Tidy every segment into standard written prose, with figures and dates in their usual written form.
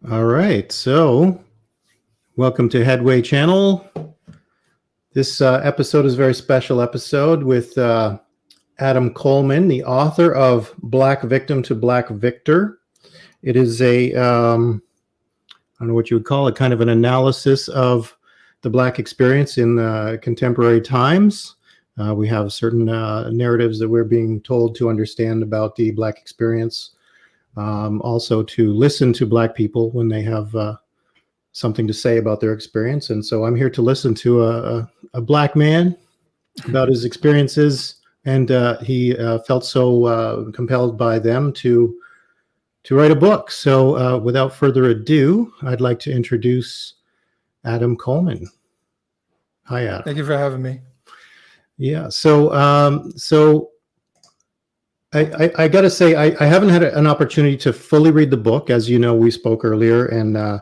All right, so welcome to Headway Channel. This episode is a very special episode with Adam Coleman, the author of Black Victim to Black Victor. It is I don't know what you would call it, kind of an analysis of the Black experience in contemporary times. We have certain narratives that we're being told to understand about the Black experience. Also to listen to Black people when they have something to say about their experience. And so I'm here to listen to a Black man about his experiences. And he felt so compelled by them to write a book. So without further ado, I'd like to introduce Adam Coleman. Hi, Adam. Thank you for having me. Yeah. So I got to say, I haven't had an opportunity to fully read the book. As you know, we spoke earlier, and I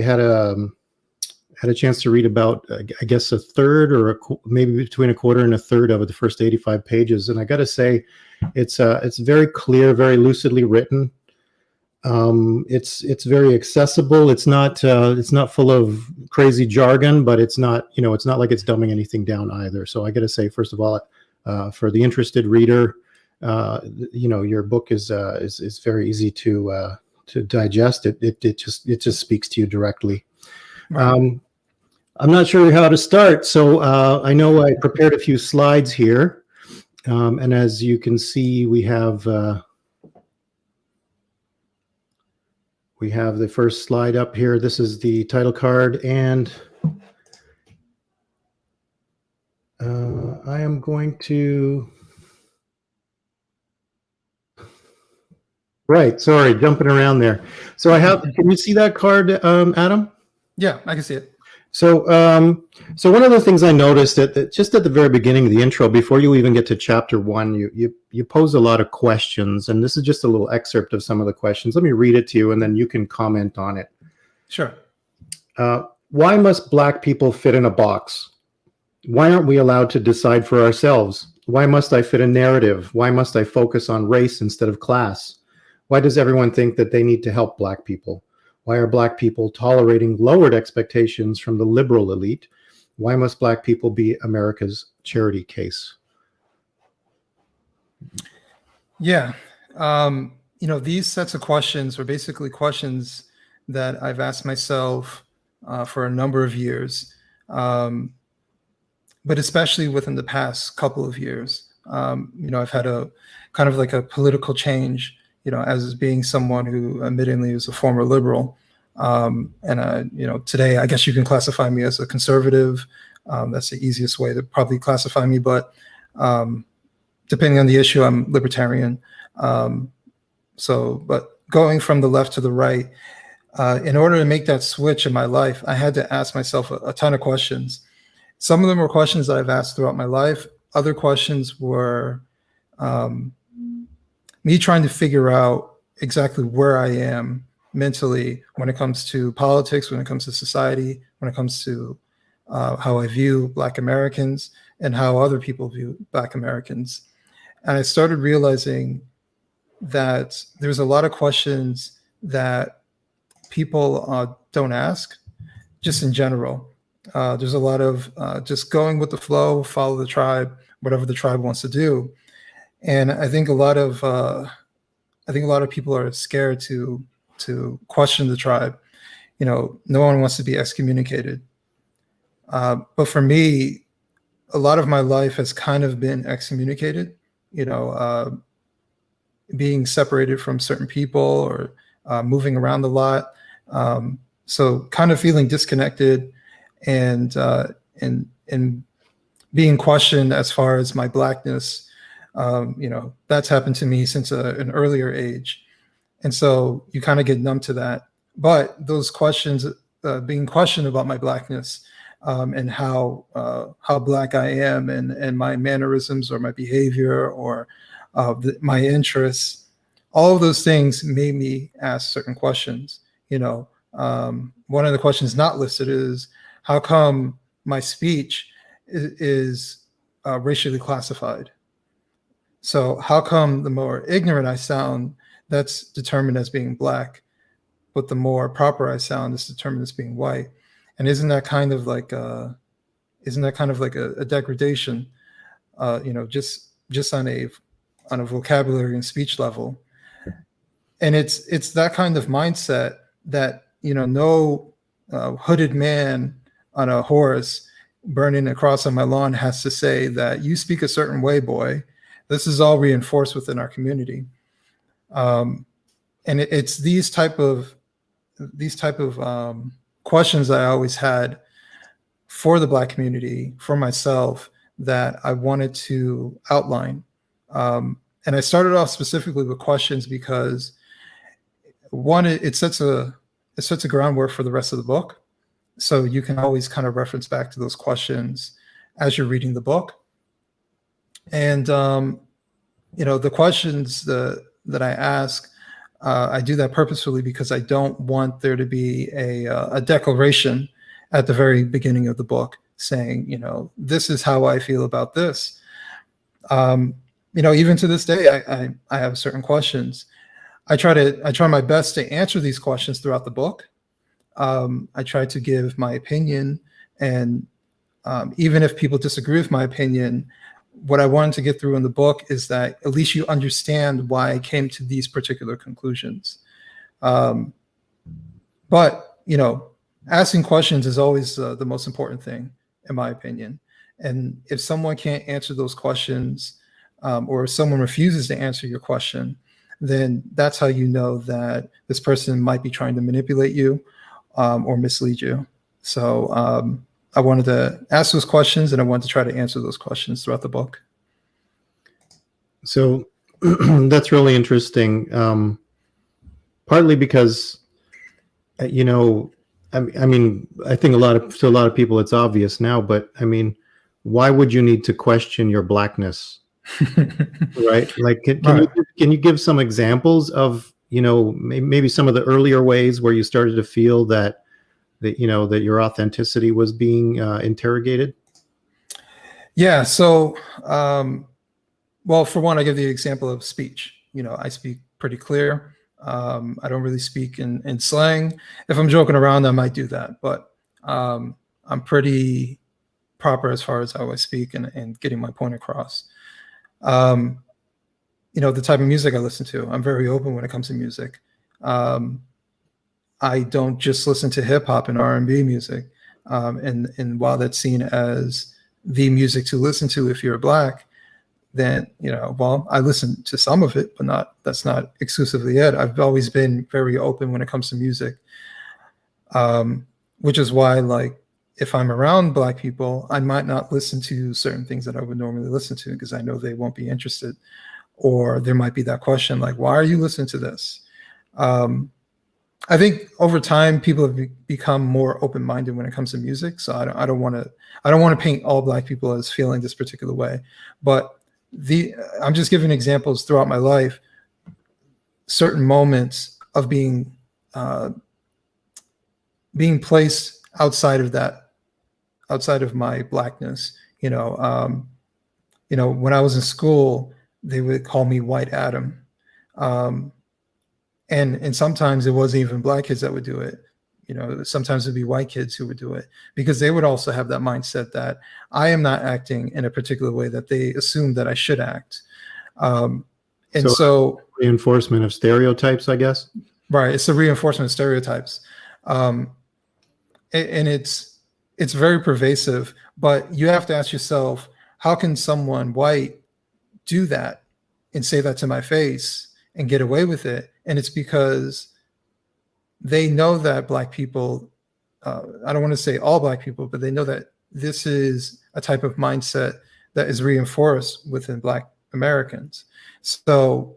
had a chance to read about, I guess, a third or maybe between a quarter and a third of it, the first 85 pages. And I got to say, it's very clear, very lucidly written. It's very accessible. It's not full of crazy jargon, but it's not like it's dumbing anything down either. So I got to say, first of all, for the interested reader, your book is very easy to digest. It just speaks to you directly. Right. I'm not sure how to start, so I know I prepared a few slides here, and as you can see, we have the first slide up here. This is the title card, and I am going to. Right. Sorry, jumping around there. So can you see that card, Adam? Yeah, I can see it. So one of the things I noticed that just at the very beginning of the intro, before you even get to chapter 1, you pose a lot of questions, and this is just a little excerpt of some of the questions. Let me read it to you, and then you can comment on it. Sure. Why must Black people fit in a box? Why aren't we allowed to decide for ourselves? Why must I fit a narrative? Why must I focus on race instead of class? Why does everyone think that they need to help Black people? Why are Black people tolerating lowered expectations from the liberal elite? Why must Black people be America's charity case? Yeah. These sets of questions are basically questions that I've asked myself for a number of years, but especially within the past couple of years. I've had a kind of like a political change, as being someone who admittedly is a former liberal. Today, I guess you can classify me as a conservative. That's the easiest way to probably classify me. But depending on the issue, I'm libertarian. But going from the left to the right, in order to make that switch in my life, I had to ask myself a ton of questions. Some of them were questions that I've asked throughout my life. Other questions were me trying to figure out exactly where I am mentally when it comes to politics, when it comes to society, when it comes to how I view Black Americans and how other people view Black Americans. And I started realizing that there's a lot of questions that people don't ask, just in general. There's a lot of just going with the flow, follow the tribe, whatever the tribe wants to do. And I think a lot of people are scared to question the tribe. No one wants to be excommunicated. But for me, a lot of my life has kind of been excommunicated. Being separated from certain people or moving around a lot. So kind of feeling disconnected and being questioned as far as my Blackness. That's happened to me since an earlier age. And so you kind of get numb to that. But those questions, being questioned about my Blackness and how Black I am and my mannerisms or my behavior or my interests, all of those things made me ask certain questions. One of the questions not listed is, how come my speech is racially classified? So how come the more ignorant I sound, that's determined as being Black? but the more proper I sound is determined as being white. And isn't that kind of like a degradation? Just on a vocabulary and speech level. And it's that kind of mindset that no hooded man on a horse burning a cross on my lawn has to say that you speak a certain way, boy. This is all reinforced within our community, and it's these type of questions that I always had for the Black community, for myself, that I wanted to outline. And I started off specifically with questions because one, it sets a groundwork for the rest of the book. So you can always kind of reference back to those questions as you're reading the book. And, the questions that I ask, I do that purposefully because I don't want there to be a declaration at the very beginning of the book saying, this is how I feel about this. Even to this day, I have certain questions. I try my best to answer these questions throughout the book. I try to give my opinion, and even if people disagree with my opinion, what I wanted to get through in the book is that at least you understand why I came to these particular conclusions. But asking questions is always the most important thing, in my opinion. And if someone can't answer those questions, or if someone refuses to answer your question, then that's how you know that this person might be trying to manipulate you or mislead you. So I wanted to ask those questions, and I wanted to try to answer those questions throughout the book. So that's really interesting. Partly because, I mean, I think to a lot of people it's obvious now, but I mean, why would you need to question your Blackness? Right? Like, can you give some examples of, maybe some of the earlier ways where you started to feel that your authenticity was being interrogated? Yeah. So, well, for one, I give the example of speech. I speak pretty clear. I don't really speak in slang. If I'm joking around, I might do that, but I'm pretty proper as far as how I speak and getting my point across. The type of music I listen to, I'm very open when it comes to music. I don't just listen to hip hop and R&B music. And while that's seen as the music to listen to if you're Black, then, I listen to some of it, but that's not exclusively it. I've always been very open when it comes to music, which is why, like, if I'm around Black people, I might not listen to certain things that I would normally listen to because I know they won't be interested. Or there might be that question like, why are you listening to this? I think over time, people have become more open-minded when it comes to music. So I don't want to paint all Black people as feeling this particular way. But I'm just giving examples throughout my life, certain moments of being placed outside of my Blackness. When I was in school, they would call me White Adam. And sometimes it wasn't even Black kids that would do it. Sometimes it'd be white kids who would do it because they would also have that mindset that I am not acting in a particular way that they assume that I should act. So reinforcement of stereotypes, I guess. Right. It's the reinforcement of stereotypes. And it's very pervasive, but you have to ask yourself, how can someone white do that and say that to my face and get away with it? And it's because they know that Black people, I don't want to say all Black people, but they know that this is a type of mindset that is reinforced within Black Americans. So,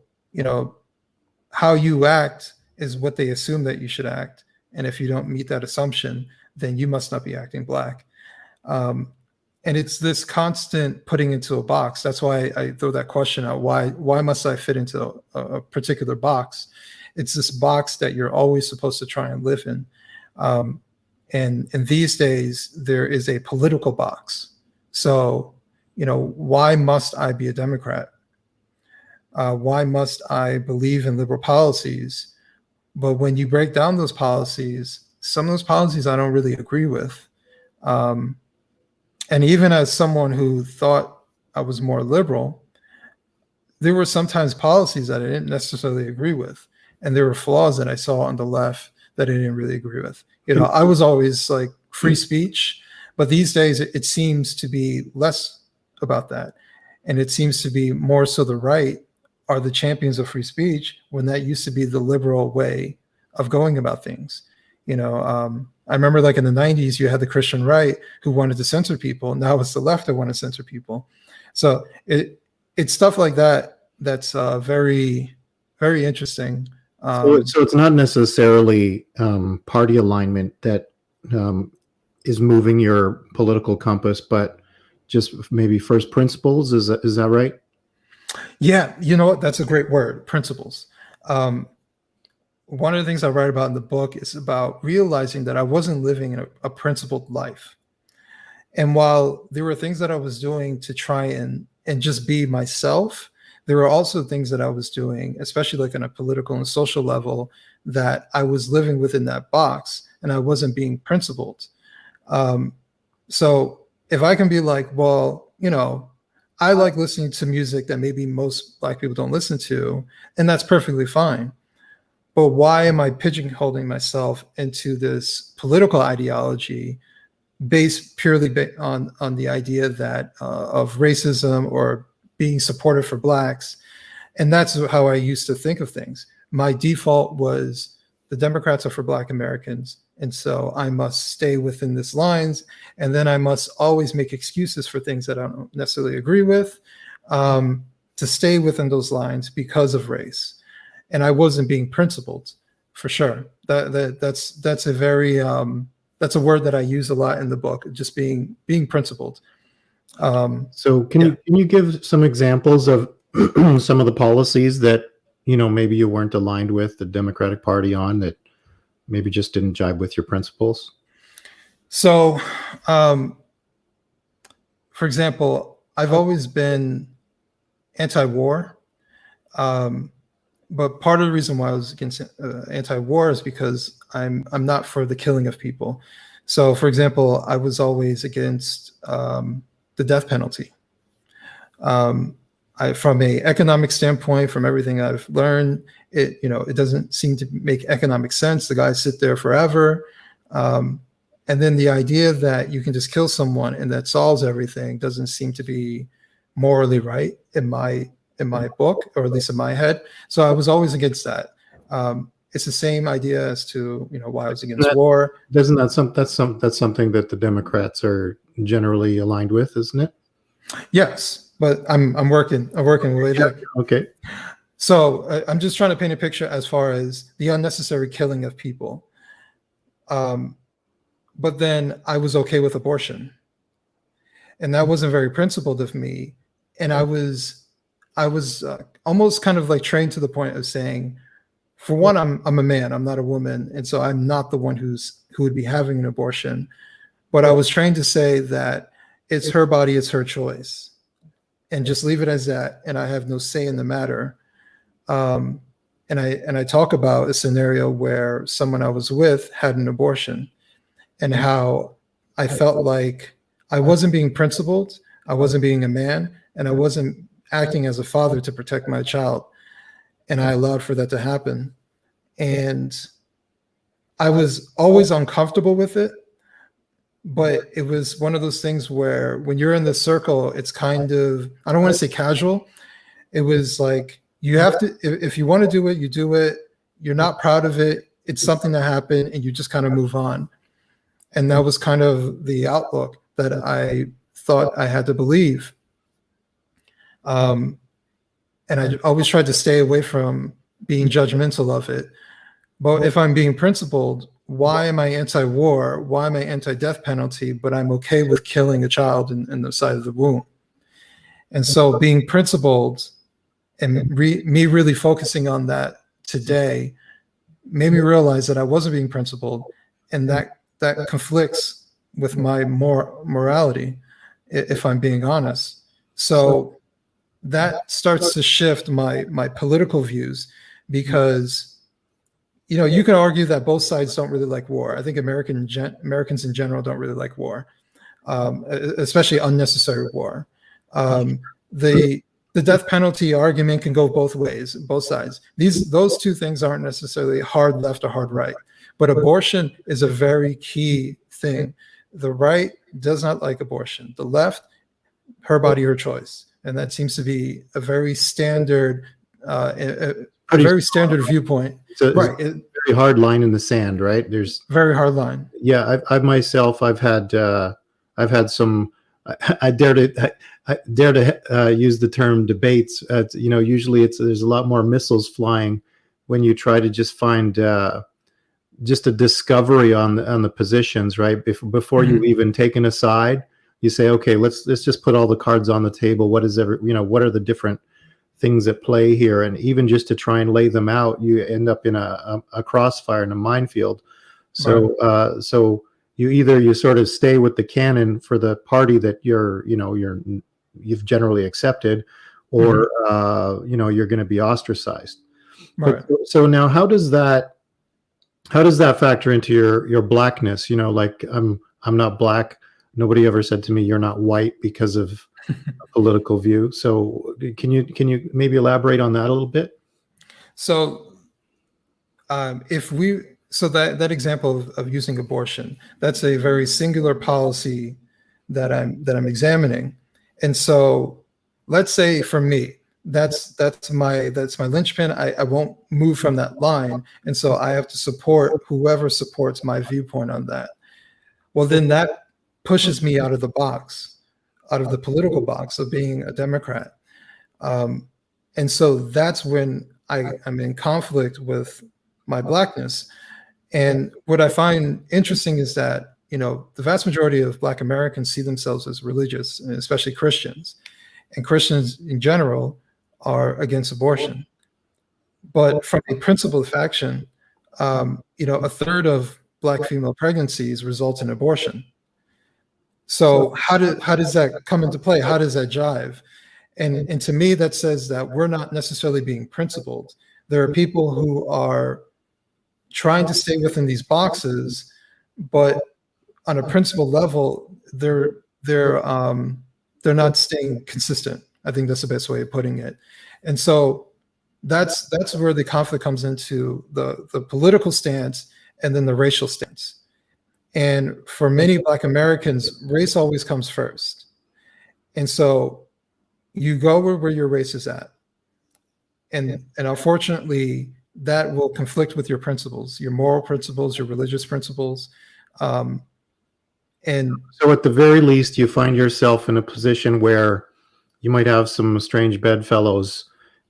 how you act is what they assume that you should act. And if you don't meet that assumption, then you must not be acting Black. And it's this constant putting into a box. That's why I throw that question out. Why must I fit into a particular box? It's this box that you're always supposed to try and live in. And these days, there is a political box. So, why must I be a Democrat? Why must I believe in liberal policies But when you break down those policies, some of those policies I don't really agree with. Um, and even as someone who thought I was more liberal, there were sometimes policies that I didn't necessarily agree with. And there were flaws that I saw on the left that I didn't really agree with. I was always like free speech, but these days it seems to be less about that. And it seems to be more so the right are the champions of free speech when that used to be the liberal way of going about things. I remember like in the 90s, you had the Christian right who wanted to censor people. Now it's the left that want to censor people. So it's stuff like that that's very, very interesting. So it's not necessarily party alignment that is moving your political compass, but just maybe first principles. Is that right? Yeah, you know what? That's a great word, principles. One of the things I write about in the book is about realizing that I wasn't living a principled life. And while there were things that I was doing to try and just be myself, there were also things that I was doing, especially like on a political and social level, that I was living within that box and I wasn't being principled. So if I can be like, well, I like listening to music that maybe most Black people don't listen to, and that's perfectly fine. But why am I pigeonholing myself into this political ideology based purely on the idea that of racism or being supportive for Blacks? And that's how I used to think of things. My default was the Democrats are for Black Americans, and so I must stay within this lines, and then I must always make excuses for things that I don't necessarily agree with to stay within those lines because of race. And I wasn't being principled, for sure. That's a very that's a word that I use a lot in the book, just being principled. So can you give some examples of some of the policies that maybe you weren't aligned with the Democratic Party on, that maybe just didn't jibe with your principles? So, for example, I've always been anti-war. But part of the reason why I was against anti-war is because I'm not for the killing of people. So, for example, I was always against the death penalty. From an economic standpoint, from everything I've learned, it doesn't seem to make economic sense. The guys sit there forever, and then the idea that you can just kill someone and that solves everything doesn't seem to be morally right in my book, or at least in my head. So I was always against that. It's the same idea as to why I was against war. That's something that the Democrats are generally aligned with, isn't it? Yes, but I'm working way there. Okay. So I'm just trying to paint a picture as far as the unnecessary killing of people. But then I was okay with abortion, and that wasn't very principled of me. And I was almost kind of like trained to the point of saying, for one, I'm a man, I'm not a woman, and so I'm not the one who would be having an abortion. But I was trained to say that it's her body, it's her choice, and just leave it as that, and I have no say in the matter. And I talk about a scenario where someone I was with had an abortion, and how I felt like I wasn't being principled, I wasn't being a man, and I wasn't acting as a father to protect my child. And I allowed for that to happen. And I was always uncomfortable with it, but it was one of those things where when you're in the circle, it's kind of, I don't want to say casual. It was like, you have to, if you want to do it, you do it. You're not proud of it. It's something that happened, and you just kind of move on. And that was kind of the outlook that I thought I had to believe. And I always tried to stay away from being judgmental of it. But if I'm being principled, why am I anti-war? Why am I anti-death penalty? But I'm okay with killing a child in the side of the womb. And so being principled and me really focusing on that today made me realize that I wasn't being principled, and that conflicts with my morality, if I'm being honest. So that starts to shift my political views, because you can argue that both sides don't really like war. I think Americans in general don't really like war, especially unnecessary war. The death penalty argument can go both ways, both sides. Those two things aren't necessarily hard left or hard right, but abortion is a very key thing. The right does not like abortion. The left, her body, her choice, and that seems to be a very standard, standard viewpoint. Right, it's a very hard line in the sand, right? There's very hard line. Yeah, I've myself, I've had some. I dare to use the term debates. Usually there's a lot more missiles flying when you try to just find just a discovery on the positions, right? Before Mm-hmm. you've even taken a side, you say, okay, let's just put all the cards on the table. What are the different things at play here? And even just to try and lay them out, you end up in a crossfire, in a minefield. So Right. so you sort of stay with the canon for the party that you've generally accepted, or you're going to be ostracized. Right. So now, how does that factor into your blackness? Like I'm not black. Nobody ever said to me you're not white because of a political view. So can you maybe elaborate on that a little bit? So that example of using abortion, that's a very singular policy that I'm examining. And so let's say for me, that's my linchpin. I won't move from that line. And so I have to support whoever supports my viewpoint on that. Well, then that pushes me out of the box, out of the political box of being a Democrat. And so that's when I'm in conflict with my blackness. And what I find interesting is that, the vast majority of Black Americans see themselves as religious, and especially Christians. And Christians in general are against abortion. But from a principled faction, a third of Black female pregnancies result in abortion. So how does that come into play? How does that jive? And to me, that says that we're not necessarily being principled. There are people who are trying to stay within these boxes, but on a principle level, they're not staying consistent. I think that's the best way of putting it. And so that's where the conflict comes into the political stance and then the racial stance. And for many Black Americans, race always comes first. And so you go where your race is at. And unfortunately, that will conflict with your principles, your moral principles, your religious principles. And so at the very least, you find yourself in a position where you might have some strange bedfellows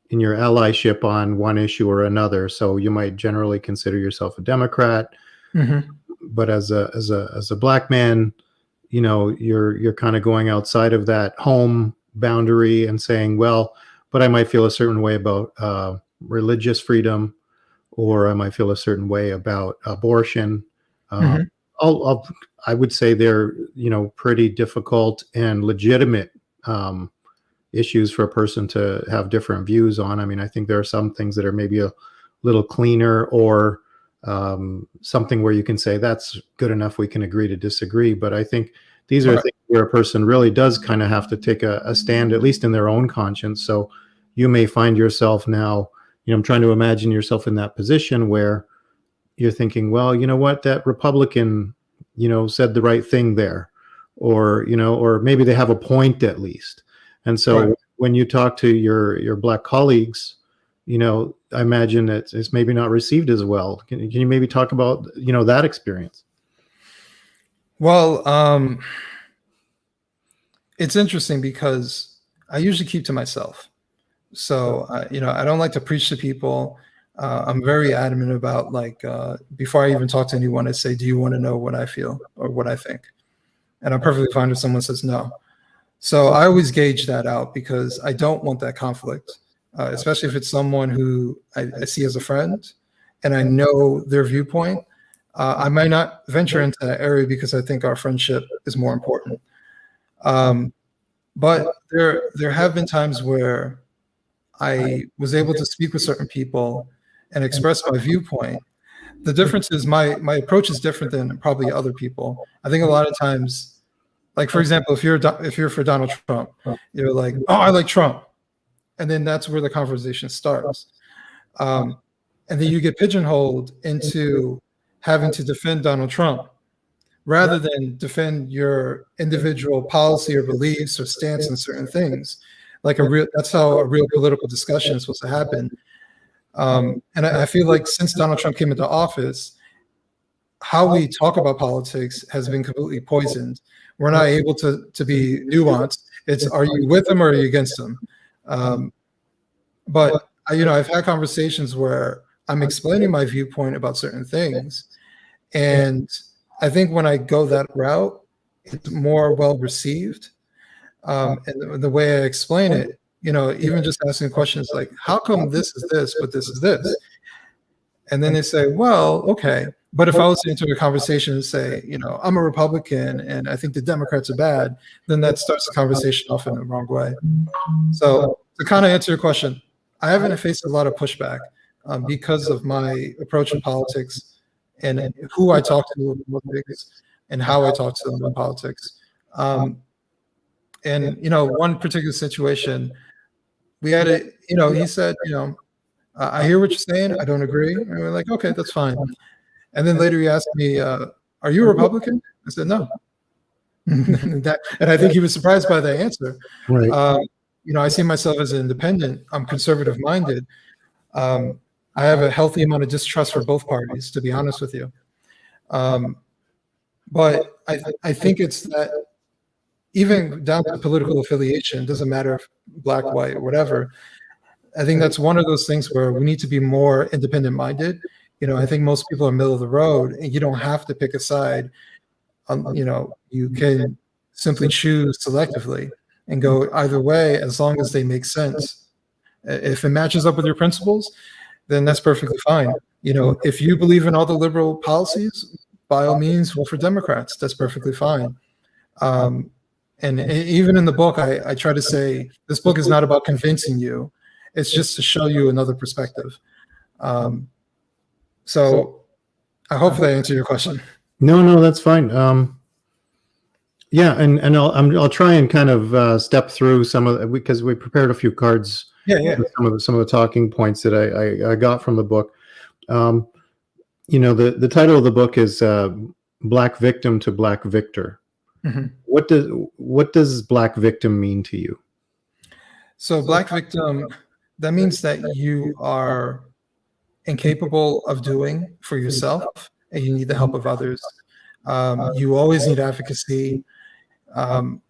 in your allyship on one issue or another. So you might generally consider yourself a Democrat, but as a Black man, you're kind of going outside of that home boundary and saying, well, but I might feel a certain way about religious freedom, or I might feel a certain way about abortion. I would say they're, pretty difficult and legitimate issues for a person to have different views on. I mean, I think there are some things that are maybe a little cleaner, or something where you can say that's good enough, we can agree to disagree. But I think these are things where a person really does kind of have to take a stand, at least in their own conscience. So you may find yourself now, I'm trying to imagine yourself in that position where you're thinking, well, you know what, that Republican, said the right thing there, or maybe they have a point at least. And so when you talk to your Black colleagues, I imagine it's maybe not received as well. Can you maybe talk about, that experience? Well, it's interesting because I usually keep to myself. So, I don't like to preach to people. I'm very adamant about, before I even talk to anyone, I say, do you want to know what I feel or what I think? And I'm perfectly fine if someone says no. So I always gauge that out because I don't want that conflict, especially if it's someone who I see as a friend and I know their viewpoint. I might not venture into that area because I think our friendship is more important. But there have been times where I was able to speak with certain people and express my viewpoint. the difference is my approach is different than probably other people. I think a lot of times, like for example, if you're for Donald Trump, you're like, oh, I like Trump, and then that's where the conversation starts, and then you get pigeonholed into having to defend Donald Trump rather than defend your individual policy or beliefs or stance on certain things. That's how a real political discussion is supposed to happen. And I feel like since Donald Trump came into office, how we talk about politics has been completely poisoned. We're not able to be nuanced. It's, are you with him or are you against him? But I've had conversations where I'm explaining my viewpoint about certain things, and I think when I go that route, it's more well received. And the way I explain it, even just asking questions like, how come this is this, but this is this? And then they say, well, okay. But if I was to enter a conversation and say, I'm a Republican and I think the Democrats are bad, then that starts the conversation off in the wrong way. So to kind of answer your question, I haven't faced a lot of pushback because of my approach in politics and who I talk to in politics and how I talk to them in politics. And one particular situation, we had he said, I hear what you're saying. I don't agree. And we're like, okay, that's fine. And then later he asked me, are you a Republican? I said, no. And I think he was surprised by that answer. Right. I see myself as an independent. I'm conservative minded. I have a healthy amount of distrust for both parties, to be honest with you. But I think it's that even down to political affiliation, it doesn't matter if black, white, or whatever. I think that's one of those things where we need to be more independent minded. I think most people are middle of the road, and you don't have to pick a side. You can simply choose selectively and go either way as long as they make sense. If it matches up with your principles, then that's perfectly fine. If you believe in all the liberal policies, by all means, vote for Democrats. That's perfectly fine. And even in the book, I try to say this book is not about convincing you. It's just to show you another perspective. So I hope that answered your question. No, that's fine. Yeah, and I'll try and kind of step through some of because we prepared a few cards. Yeah. Some of the talking points that I got from the book. The title of the book is Black Victim to Black Victor. Mm-hmm. What does Black victim mean to you? So Black victim, that means that you are incapable of doing for yourself and you need the help of others. You always need advocacy. And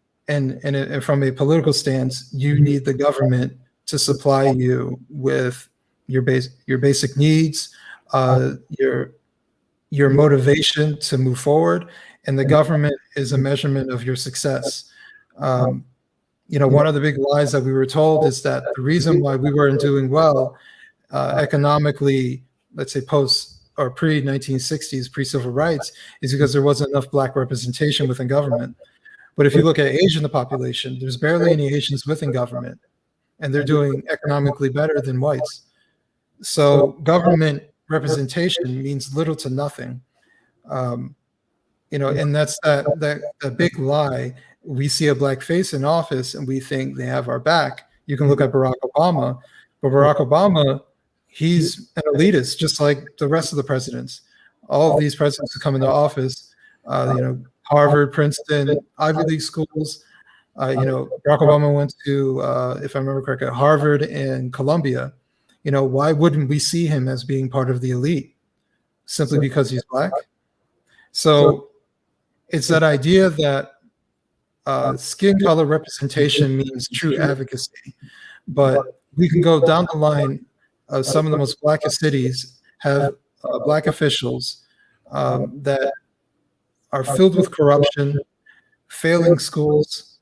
from a political stance, you need the government to supply you with your basic needs, your motivation to move forward, and the government is a measurement of your success. One of the big lies that we were told is that the reason why we weren't doing well economically, let's say post or pre-1960s, pre-civil rights, is because there wasn't enough black representation within government. But if you look at age in the population, there's barely any Asians within government, and they're doing economically better than whites. So government representation means little to nothing. And that's that big lie. We see a black face in office and we think they have our back. You can look at Barack Obama, but Barack Obama, he's an elitist, just like the rest of the presidents. All of these presidents who come into office, Harvard, Princeton, Ivy League schools. Barack Obama went to, if I remember correctly, Harvard and Columbia. Why wouldn't we see him as being part of the elite? Simply because he's black? So it's that idea that skin color representation means true advocacy. But we can go down the line of some of the most blackest cities have black officials that are filled with corruption, failing schools,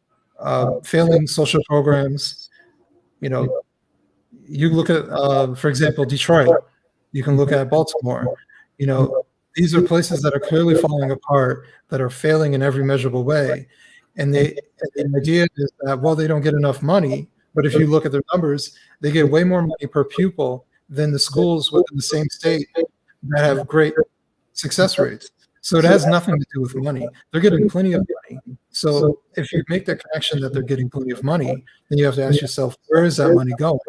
failing social programs. You look at, for example, Detroit. You can look at Baltimore. These are places that are clearly falling apart, that are failing in every measurable way. And the idea is that, well, they don't get enough money. But if you look at their numbers, they get way more money per pupil than the schools within the same state that have great success rates. So it has nothing to do with money. They're getting plenty of money. So if you make the connection that they're getting plenty of money, then you have to ask yourself, where is that money going?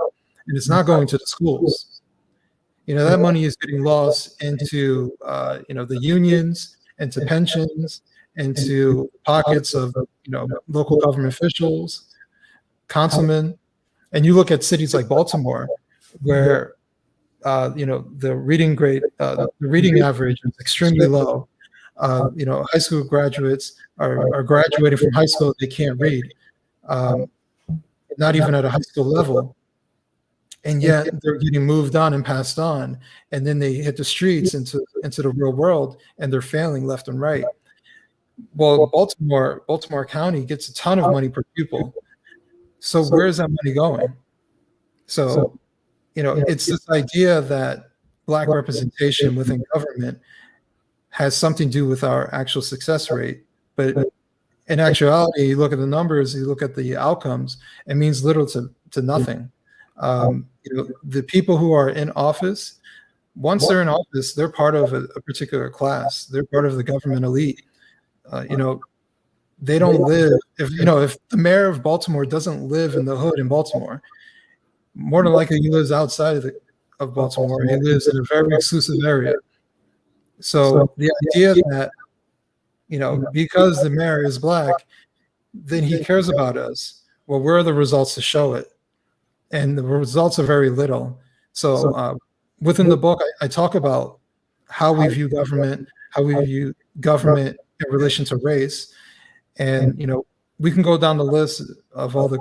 And it's not going to the schools. That money is getting lost into, the unions, into pensions, into pockets of, local government officials, councilmen. And you look at cities like Baltimore, where, the reading grade, the reading average is extremely low. High school graduates are graduating from high school, they can't read, not even at a high school level. And yet they're getting moved on and passed on. And then they hit the streets into the real world, and they're failing left and right. Well, Baltimore County gets a ton of money per pupil. So where is that money going? So, it's this idea that Black representation within government has something to do with our actual success rate. But in actuality, you look at the numbers, you look at the outcomes, it means little to nothing. The people who are in office, once they're in office, they're part of a particular class. They're part of the government elite. They don't live, if the mayor of Baltimore doesn't live in the hood in Baltimore, more than likely he lives outside of Baltimore. He lives in a very exclusive area. So the idea that, because the mayor is Black, then he cares about us. Well, where are the results to show it? And the results are very little. So within the book, I talk about how we view government, in relation to race. And, we can go down the list of all the,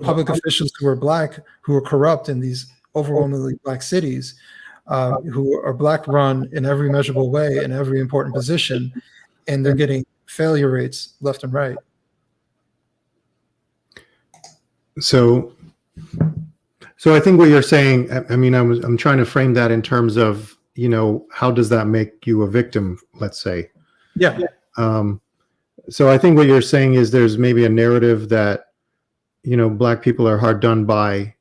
public officials who are Black, who are corrupt in these overwhelmingly Black cities, who are Black run in every measurable way, in every important position, and they're getting failure rates left and right. So I think what you're saying, I'm trying to frame that in terms of, how does that make you a victim, let's say? Yeah. So I think what you're saying is there's maybe a narrative that, Black people are hard done by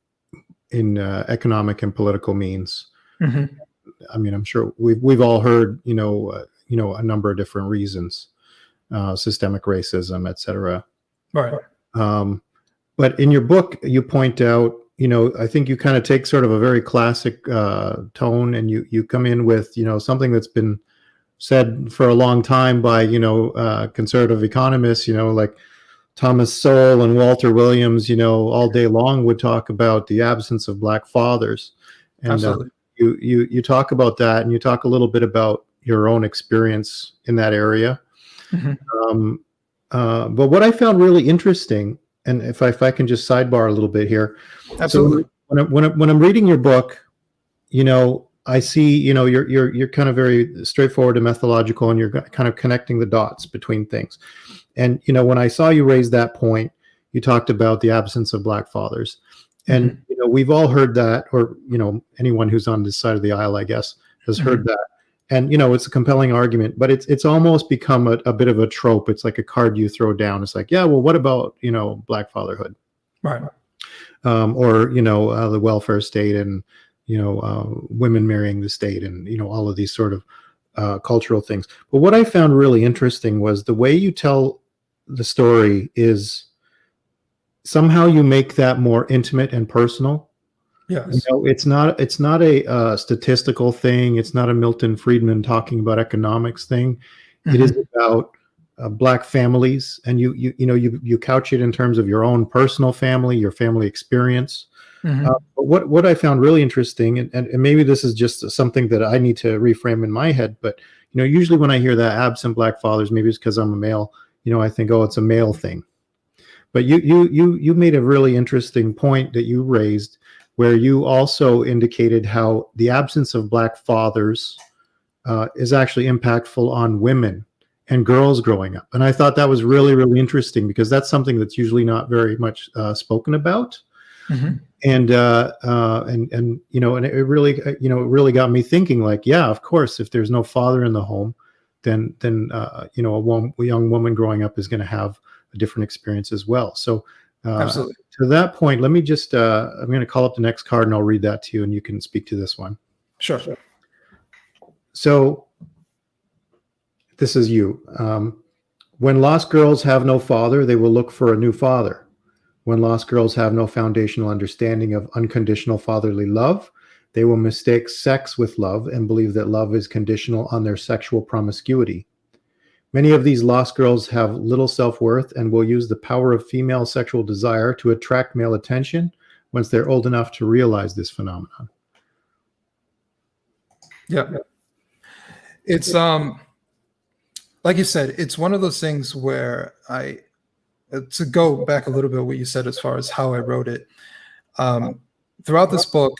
in economic and political means. Mm-hmm. I'm sure we've all heard, a number of different reasons, systemic racism, et cetera. Right. But in your book, you point out, I think you kind of take sort of a very classic tone, and you come in with, something that's been said for a long time by, conservative economists, like Thomas Sowell and Walter Williams, all day long would talk about the absence of Black fathers. And Absolutely. You talk about that, and you talk a little bit about your own experience in that area. Mm-hmm. But what I found really interesting, and if I can just sidebar a little bit here. Absolutely. So when I'm reading your book, I see, you're kind of very straightforward and methodological, and you're kind of connecting the dots between things. And, when I saw you raise that point, you talked about the absence of Black fathers. And, Mm-hmm. We've all heard that, or, anyone who's on this side of the aisle, I guess, has Mm-hmm. heard that. And, it's a compelling argument, but it's almost become a bit of a trope. It's like a card you throw down. It's like, yeah, well, what about, Black fatherhood? Right. Or, the welfare state, and, women marrying the state, and, all of these sort of cultural things. But what I found really interesting was the way you tell the story is somehow you make that more intimate and personal. Yes. It's not a statistical thing. It's not a Milton Friedman talking about economics thing. Mm-hmm. It is about Black families, and you couch it in terms of your own personal family, your family experience. Mm-hmm. But what I found really interesting, and maybe this is just something that I need to reframe in my head, but usually when I hear that absent Black fathers, maybe it's because I'm a male, I think, oh, it's a male thing. But you made a really interesting point that you raised, where you also indicated how the absence of Black fathers is actually impactful on women and girls growing up. And I thought that was really, really interesting, because that's something that's usually not very much spoken about. Mm-hmm. And it really got me thinking, like, yeah, of course, if there's no father in the home, then a young woman growing up is going to have a different experience as well. So absolutely. To that point, let me just, I'm going to call up the next card, and I'll read that to you, and you can speak to this one. Sure. So this is you. When lost girls have no father, they will look for a new father. When lost girls have no foundational understanding of unconditional fatherly love, they will mistake sex with love and believe that love is conditional on their sexual promiscuity. Many of these lost girls have little self-worth and will use the power of female sexual desire to attract male attention once they're old enough to realize this phenomenon. Yeah. It's like you said, it's one of those things where to go back a little bit what you said as far as how I wrote it. Throughout this book,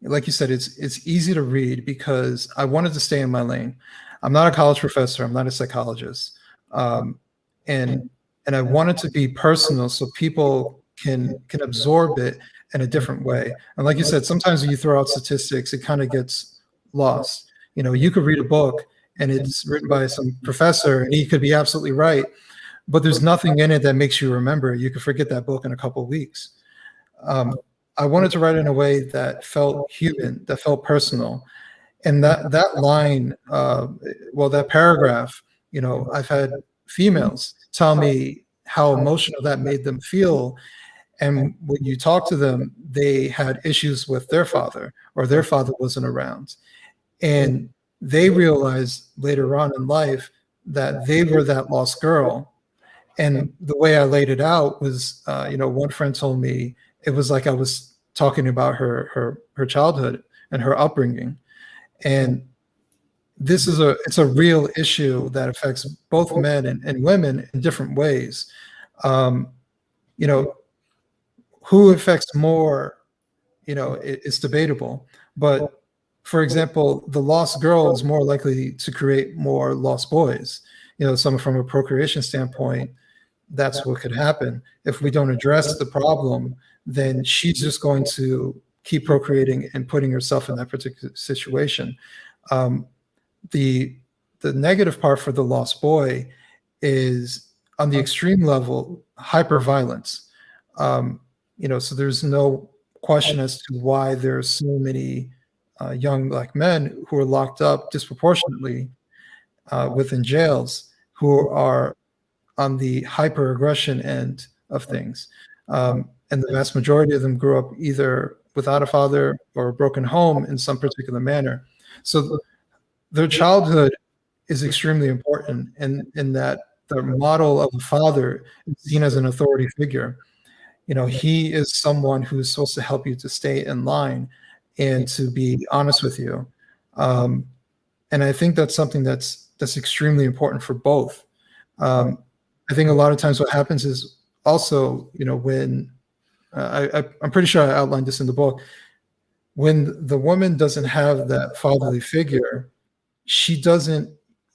like you said, it's easy to read because I wanted to stay in my lane. I'm not a college professor. I'm not a psychologist. And I want it to be personal so people can absorb it in a different way. And like you said, sometimes when you throw out statistics, it kind of gets lost. You know, you could read a book and it's written by some professor and he could be absolutely right, but there's nothing in it that makes you remember. You could forget that book in a couple of weeks. I wanted to write in a way that felt human, that felt personal. And that line, that paragraph, you know, I've had females tell me how emotional that made them feel. And when you talk to them, they had issues with their father or their father wasn't around. And they realized later on in life that they were that lost girl. And the way I laid it out was, one friend told me it was like I was talking about her childhood and her upbringing. And it's a real issue that affects both men and women in different ways. Who affects more, it's debatable. But for example, the lost girl is more likely to create more lost boys. Some from a procreation standpoint, that's what could happen. If we don't address the problem, then she's just going to keep procreating and putting herself in that particular situation. The negative part for the lost boy is on the extreme level, hyperviolence. So there's no question as to why there's so many young black men who are locked up disproportionately within jails who are on the hyper-aggression end of things. And the vast majority of them grew up either without a father or a broken home in some particular manner. So their childhood is extremely important in that the model of a father is seen as an authority figure. He is someone who's supposed to help you to stay in line and to be honest with you. And I think that's something that's extremely important for both. I think a lot of times what happens is also, when I'm pretty sure I outlined this in the book, when the woman doesn't have that fatherly figure, she doesn't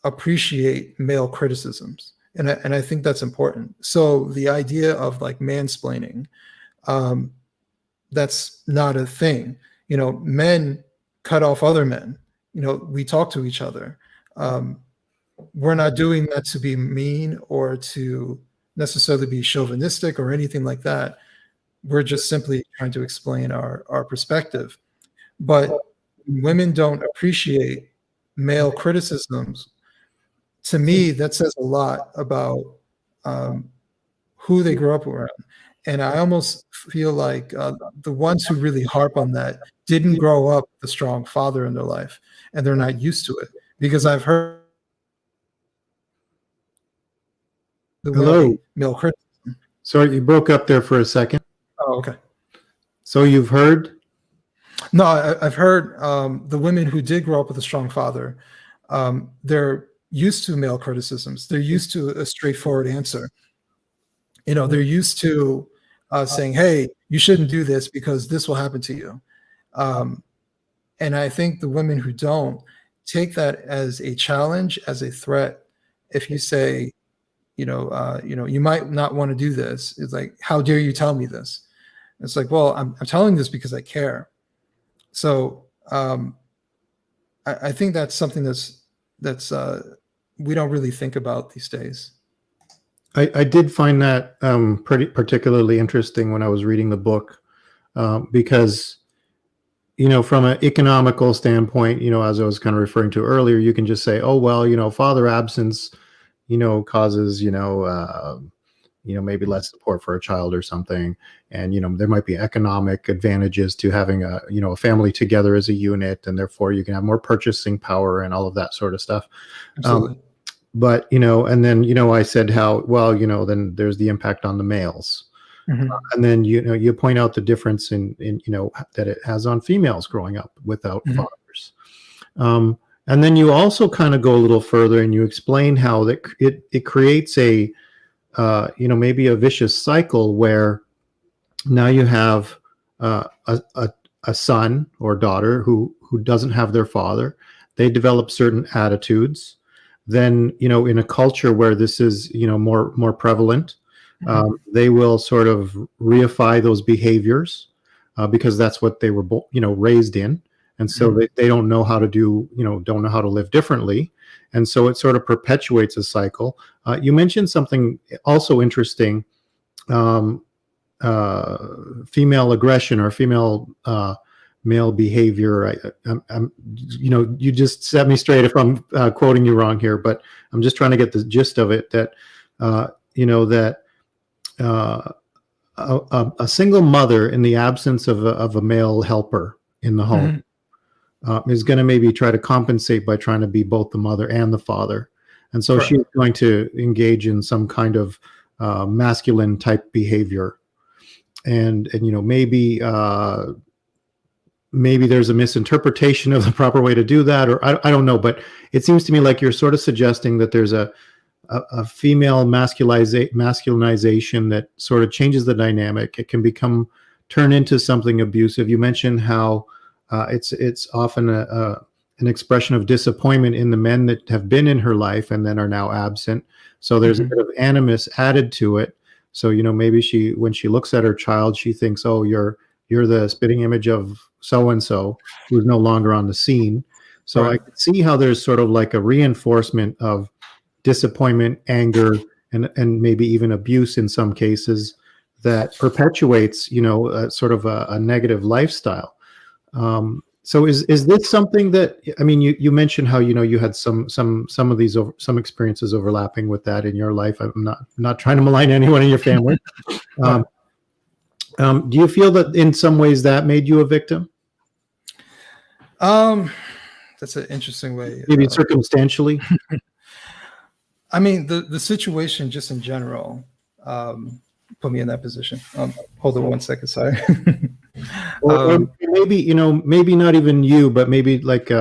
appreciate male criticisms. And I think that's important. So the idea of like mansplaining, that's not a thing. Men cut off other men. We talk to each other. We're not doing that to be mean or to necessarily be chauvinistic or anything like that. We're just simply trying to explain our perspective. But women don't appreciate male criticisms. To me, that says a lot about who they grew up around. And I almost feel like the ones who really harp on that didn't grow up with a strong father in their life, and they're not used to it. Because I've heard Hello. male criticism. Sorry, you broke up there for a second. Oh, okay. So you've heard? No, I've heard the women who did grow up with a strong father, they're used to male criticisms. They're used to a straightforward answer. They're used to saying, hey, you shouldn't do this because this will happen to you. And I think the women who don't take that as a challenge, as a threat. If you say, you might not want to do this. It's like, how dare you tell me this? It's like, well, I'm telling this because I care. So I think that's something that's we don't really think about these days. I did find that pretty particularly interesting when I was reading the book, because from an economical standpoint, as I was kind of referring to earlier, you can just say, oh, well, father absence, causes, maybe less support for a child or something. And, there might be economic advantages to having a family together as a unit, and therefore you can have more purchasing power and all of that sort of stuff. Absolutely. But, and then, I said how, well, then there's the impact on the males. Mhm. And then, you point out the difference in that it has on females growing up without Mhm. fathers. And then you also kind of go a little further and you explain how that it creates a, maybe a vicious cycle where now you have a son or daughter who doesn't have their father. They develop certain attitudes. Then, in a culture where this is, more prevalent, they will sort of reify those behaviors because that's what they were, raised in. And so they don't know how to don't know how to live differently. And so it sort of perpetuates a cycle. You mentioned something also interesting, female aggression or female male behavior. You just set me straight if I'm quoting you wrong here, but I'm just trying to get the gist of it, that, that a single mother in the absence of a male helper in the home is going to maybe try to compensate by trying to be both the mother and the father. And so she's going to engage in some kind of masculine type behavior. And maybe there's a misinterpretation of the proper way to do that, or I don't know, but it seems to me like you're sort of suggesting that there's a female masculinization that sort of changes the dynamic. It can turn into something abusive. You mentioned how it's often an expression of disappointment in the men that have been in her life and then are now absent. So there's a bit of animus added to it. So, maybe when she looks at her child, she thinks, oh, you're the spitting image of so-and-so who's no longer on the scene. So I can see how there's sort of like a reinforcement of disappointment, anger, and maybe even abuse in some cases that perpetuates, sort of a negative lifestyle. So is this something that, I mean, you mentioned how, you had some of these some experiences overlapping with that in your life. I'm not trying to malign anyone in your family. Do you feel that in some ways that made you a victim? That's an interesting way. Maybe circumstantially. I mean, the situation just in general put me in that position. Hold on one second, sorry. Or maybe, maybe not even you, but maybe like,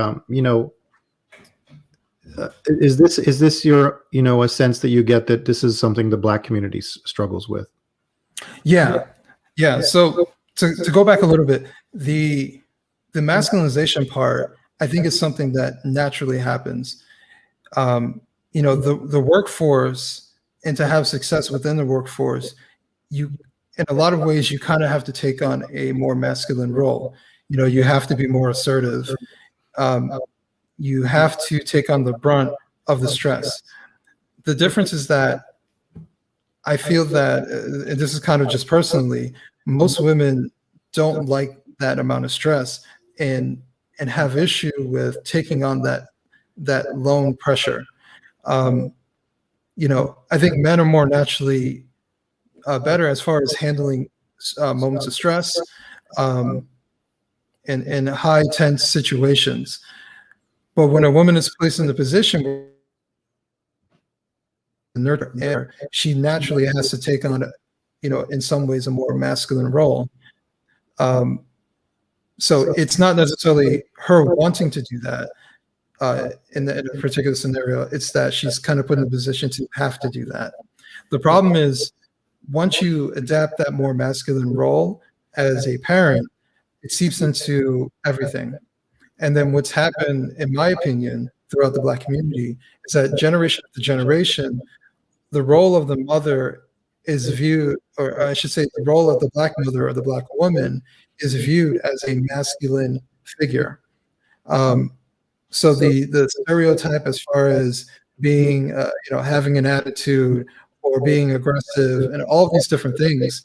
is this your, a sense that you get that this is something the Black community struggles with? Yeah. So to go back a little bit, the masculinization part, I think, is something that naturally happens. The workforce, and to have success within the workforce, in a lot of ways, you kind of have to take on a more masculine role. You have to be more assertive. You have to take on the brunt of the stress. The difference is that I feel that, and this is kind of just personally, most women don't like that amount of stress and have issue with taking on that lone pressure. I think men are more naturally better as far as handling moments of stress in high tense situations. But when a woman is placed in the position where nurture, she naturally has to take on, in some ways, a more masculine role. So it's not necessarily her wanting to do that in a particular scenario. It's that she's kind of put in a position to have to do that. The problem is, once you adapt that more masculine role as a parent, it seeps into everything. And then what's happened, in my opinion, throughout the Black community is that generation after generation, the role of the mother is viewed, or I should say, the role of the Black mother or the Black woman is viewed as a masculine figure. So the stereotype as far as being, having an attitude or being aggressive and all of these different things,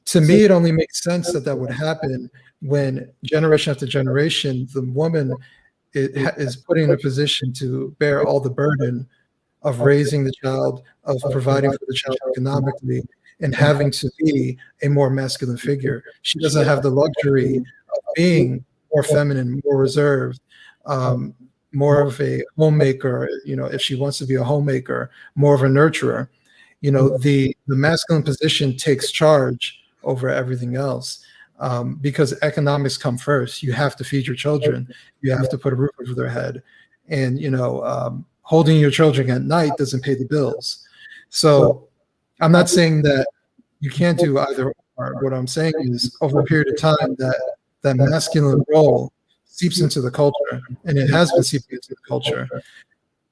To me, it only makes sense that that would happen when generation after generation, the woman is put in a position to bear all the burden of raising the child, of providing for the child economically, and having to be a more masculine figure. She doesn't have the luxury of being more feminine, more reserved, um, more of a homemaker. If she wants to be a homemaker, more of a nurturer. The masculine position takes charge over everything else, because economics come first. You have to feed your children. You have to put a roof over their head, and holding your children at night doesn't pay the bills. So I'm not saying that you can't do either or. What I'm saying is, over a period of time, that masculine role seeps into the culture, and it has been seeping into the culture.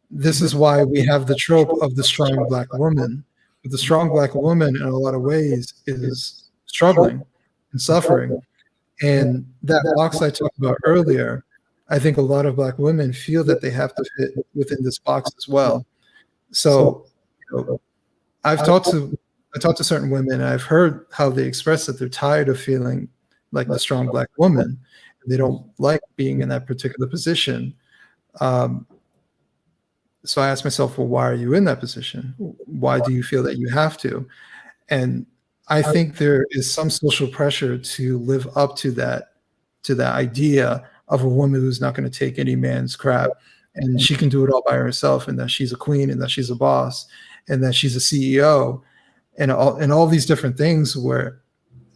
This is why we have the trope of the strong Black woman. But the strong Black woman, in a lot of ways, is struggling and suffering. And that box I talked about earlier, I think a lot of Black women feel that they have to fit within this box as well. So I've talked to certain women, and I've heard how they express that they're tired of feeling like the strong Black woman. They don't like being in that particular position. So I asked myself, well, why are you in that position? Why do you feel that you have to? And I think there is some social pressure to live up to that idea of a woman who's not going to take any man's crap, and she can do it all by herself, and that she's a queen, and that she's a boss, and that she's a CEO, and all these different things where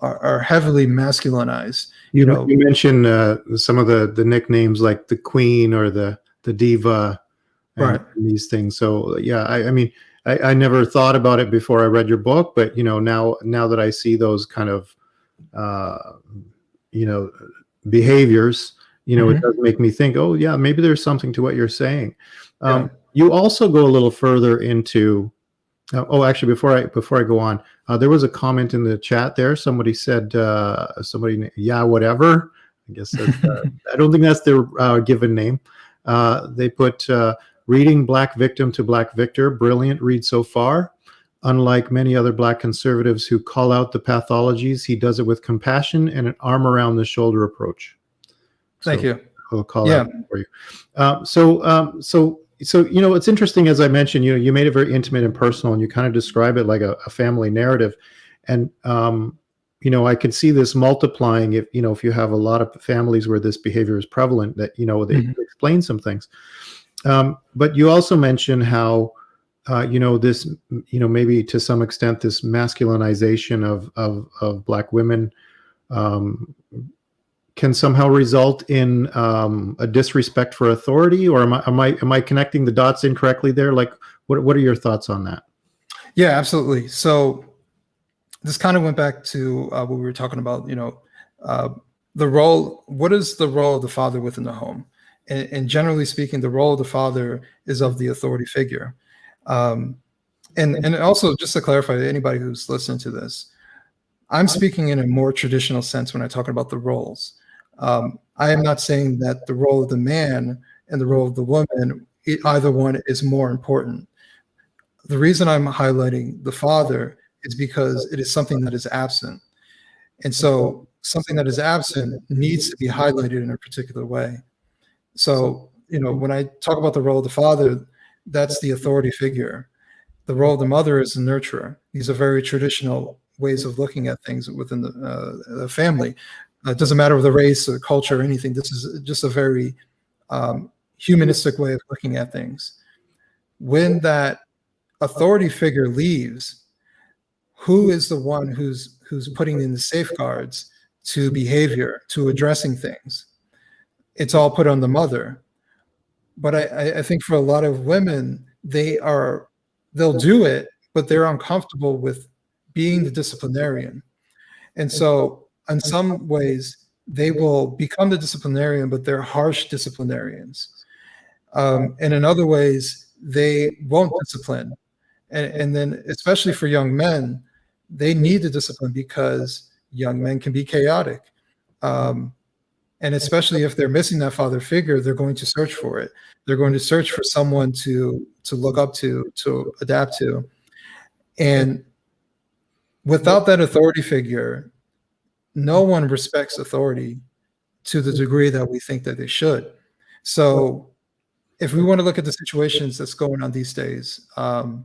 are heavily masculinized. You mentioned some of the nicknames like the queen or the diva, and these things. So yeah, I mean, I never thought about it before I read your book, but now that I see those kind of behaviors, it does make me think, oh yeah, maybe there's something to what you're saying. You also go a little further into actually, before I go on, there was a comment in the chat there. Somebody said, yeah, whatever. I guess I don't think that's their given name. They put reading Black Victim to Black Victor, brilliant read so far. Unlike many other Black conservatives who call out the pathologies, he does it with compassion and an arm around the shoulder approach. Thank you. I'll call that for you. So it's interesting, as I mentioned, you made it very intimate and personal, and you kind of describe it like a family narrative. And I could see this multiplying if you have a lot of families where this behavior is prevalent, that they explain some things. But you also mention how this maybe to some extent this masculinization of Black women can somehow result in a disrespect for authority, or am I connecting the dots incorrectly there? Like, what are your thoughts on that? Yeah, absolutely. So this kind of went back to what we were talking about. The role. What is the role of the father within the home? And generally speaking, the role of the father is of the authority figure. And also, just to clarify to anybody who's listening to this, I'm speaking in a more traditional sense when I talk about the roles. I am not saying that the role of the man and the role of the woman, either one is more important. The reason I'm highlighting the father is because it is something that is absent. And so something that is absent needs to be highlighted in a particular way. So, when I talk about the role of the father, that's the authority figure. The role of the mother is the nurturer. These are very traditional ways of looking at things within the family. It doesn't matter the race or culture or anything. This is just a very humanistic way of looking at things. When that authority figure leaves, who is the one who's putting in the safeguards to behavior, to addressing things? It's all put on the mother. But I think for a lot of women, they'll do it, but they're uncomfortable with being the disciplinarian. And so in some ways, they will become the disciplinarian, but they're harsh disciplinarians. And in other ways, they won't discipline. And then especially for young men, they need the discipline because young men can be chaotic. And especially if they're missing that father figure, they're going to search for it. They're going to search for someone to look up to adapt to. And Without that authority figure, no one respects authority to the degree that we think that they should. So if we want to look at the situations that's going on these days, you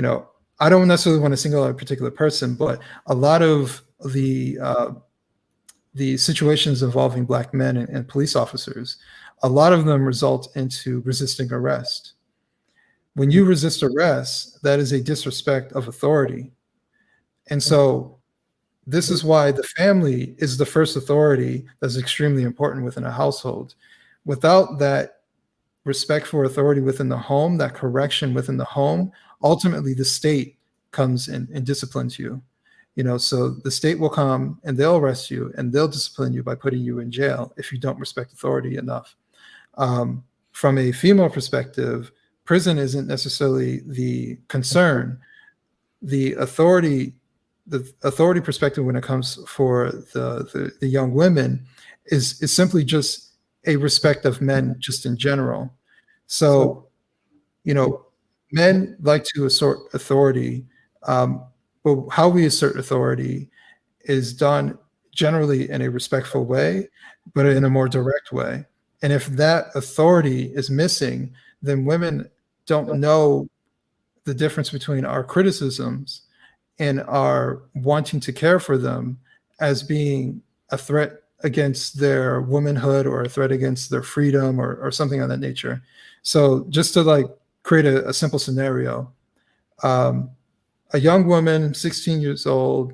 know, I don't necessarily want to single out a particular person, but a lot of the situations involving Black men and police officers, a lot of them result into resisting arrest. When you resist arrest, that is a disrespect of authority. And so this is why the family is the first authority that's extremely important within a household. Without that respect for authority within the home, that correction within the home, ultimately the state comes in and disciplines you. So the state will come and they'll arrest you and they'll discipline you by putting you in jail if you don't respect authority enough. From a female perspective, prison isn't necessarily the concern. The authority perspective when it comes for the young women is simply just a respect of men just in general. So, men like to assert authority, but how we assert authority is done generally in a respectful way, but in a more direct way. And if that authority is missing, then women don't know the difference between our criticisms and our wanting to care for them as being a threat against their womanhood or a threat against their freedom or something of that nature. So just to create a simple scenario, a young woman, 16 years old,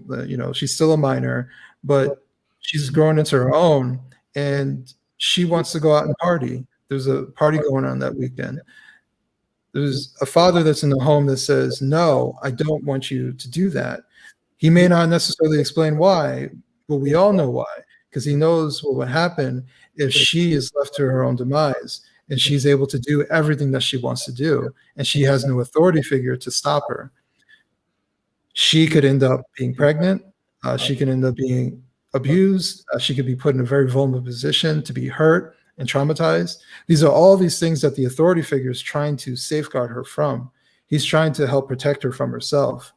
she's still a minor, but she's grown into her own and she wants to go out and party. There's a party going on that weekend. There's a father that's in the home that says, no, I don't want you to do that. He may not necessarily explain why, but we all know why, because he knows what would happen if she is left to her own demise and she's able to do everything that she wants to do and she has no authority figure to stop her. She could end up being pregnant. She could end up being abused. She could be put in a very vulnerable position to be hurt and traumatized. These are all these things that the authority figure is trying to safeguard her from. He's trying to help protect her from herself.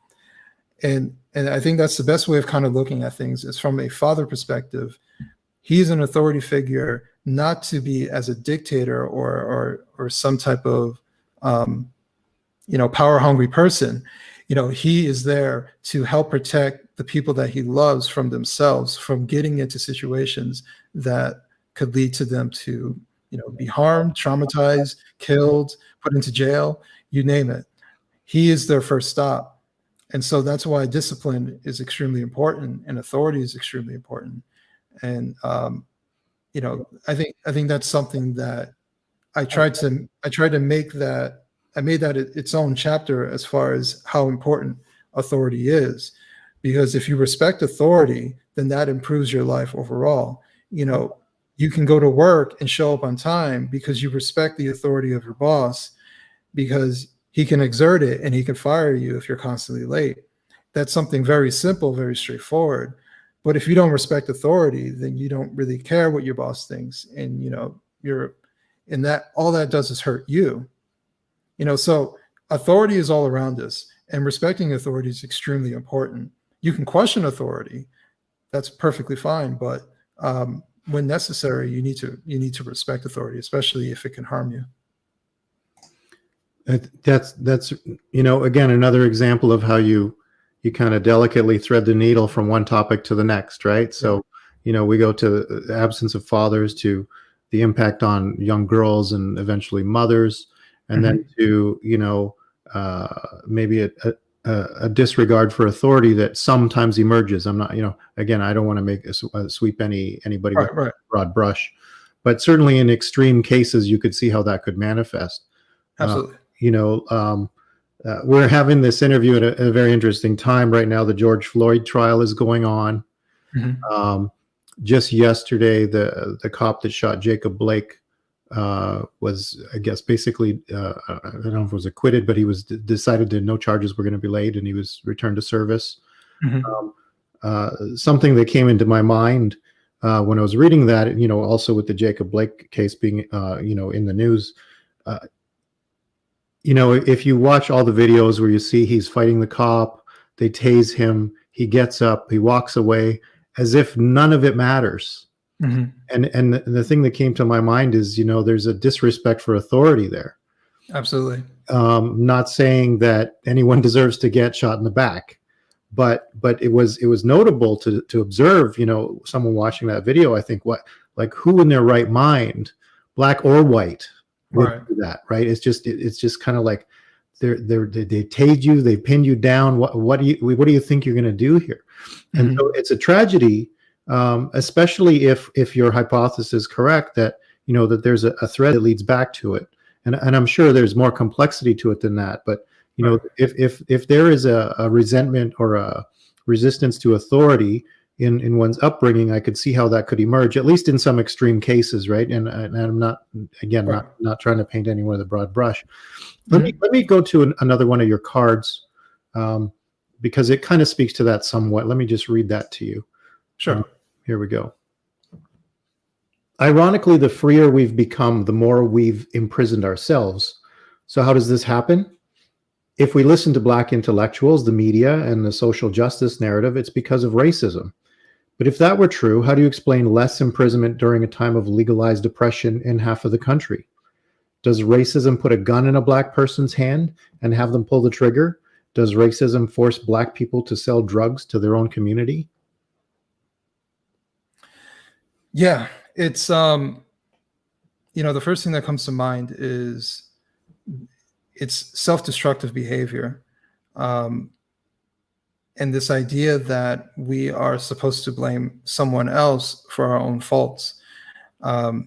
And I think that's the best way of kind of looking at things is from a father perspective. He's an authority figure, not to be as a dictator or some type of power hungry person. He is there to help protect the people that he loves from themselves, from getting into situations that could lead to them to, be harmed, traumatized, killed, put into jail, you name it. He is their first stop. And so that's why discipline is extremely important and authority is extremely important. And, I think that's something that I tried to make that. I made that its own chapter as far as how important authority is, because if you respect authority, then that improves your life overall. You can go to work and show up on time because you respect the authority of your boss, because he can exert it and he can fire you if you're constantly late. That's something very simple, very straightforward. But if you don't respect authority, then you don't really care what your boss thinks. And, all that does is hurt you. So authority is all around us, and respecting authority is extremely important. You can question authority. That's perfectly fine. But when necessary, you need to respect authority, especially if it can harm you. That's again, another example of how you kind of delicately thread the needle from one topic to the next, right? So, we go to the absence of fathers, to the impact on young girls and eventually mothers, and then to, maybe a disregard for authority that sometimes emerges. I'm not, again, I don't want to sweep anybody with a broad brush, but certainly in extreme cases, you could see how that could manifest. Absolutely. We're having this interview at a very interesting time right now. The George Floyd trial is going on. Just yesterday, the cop that shot Jacob Blake was, I guess, basically, I don't know if it was acquitted, but he was decided that no charges were going to be laid and he was returned to service. Something that came into my mind when I was reading that, also with the Jacob Blake case being, in the news, if you watch all the videos where you see he's fighting the cop, they tase him, he gets up, he walks away as if none of it matters. Mhm. And the thing that came to my mind is, there's a disrespect for authority there. Absolutely. Not saying that anyone deserves to get shot in the back, but it was notable to observe, someone watching that video. I think who in their right mind, black or white, would Right. do that, right? It's just kind of like they tased you, they pinned you down. What do you think you're going to do here? And so it's a tragedy, especially if your hypothesis is correct that that there's a thread that leads back to it. And I'm sure there's more complexity to it than that. But Right. if there is a resentment or a resistance to authority in one's upbringing, I could see how that could emerge, at least in some extreme cases, right? And I'm not, again, Right. not trying to paint anyone with a broad brush. Let me go to another one of your cards, because it kind of speaks to that somewhat. Let me just read that to you. Sure. Here we go. Ironically, the freer we've become, the more we've imprisoned ourselves. So how does this happen? If we listen to Black intellectuals, the media, and the social justice narrative, it's because of racism. But if that were true, how do you explain less imprisonment during a time of legalized oppression in half of the country? Does racism put a gun in a Black person's hand and have them pull the trigger? Does racism force Black people to sell drugs to their own community? Yeah, it's the first thing that comes to mind is it's self-destructive behavior, and this idea that we are supposed to blame someone else for our own faults. The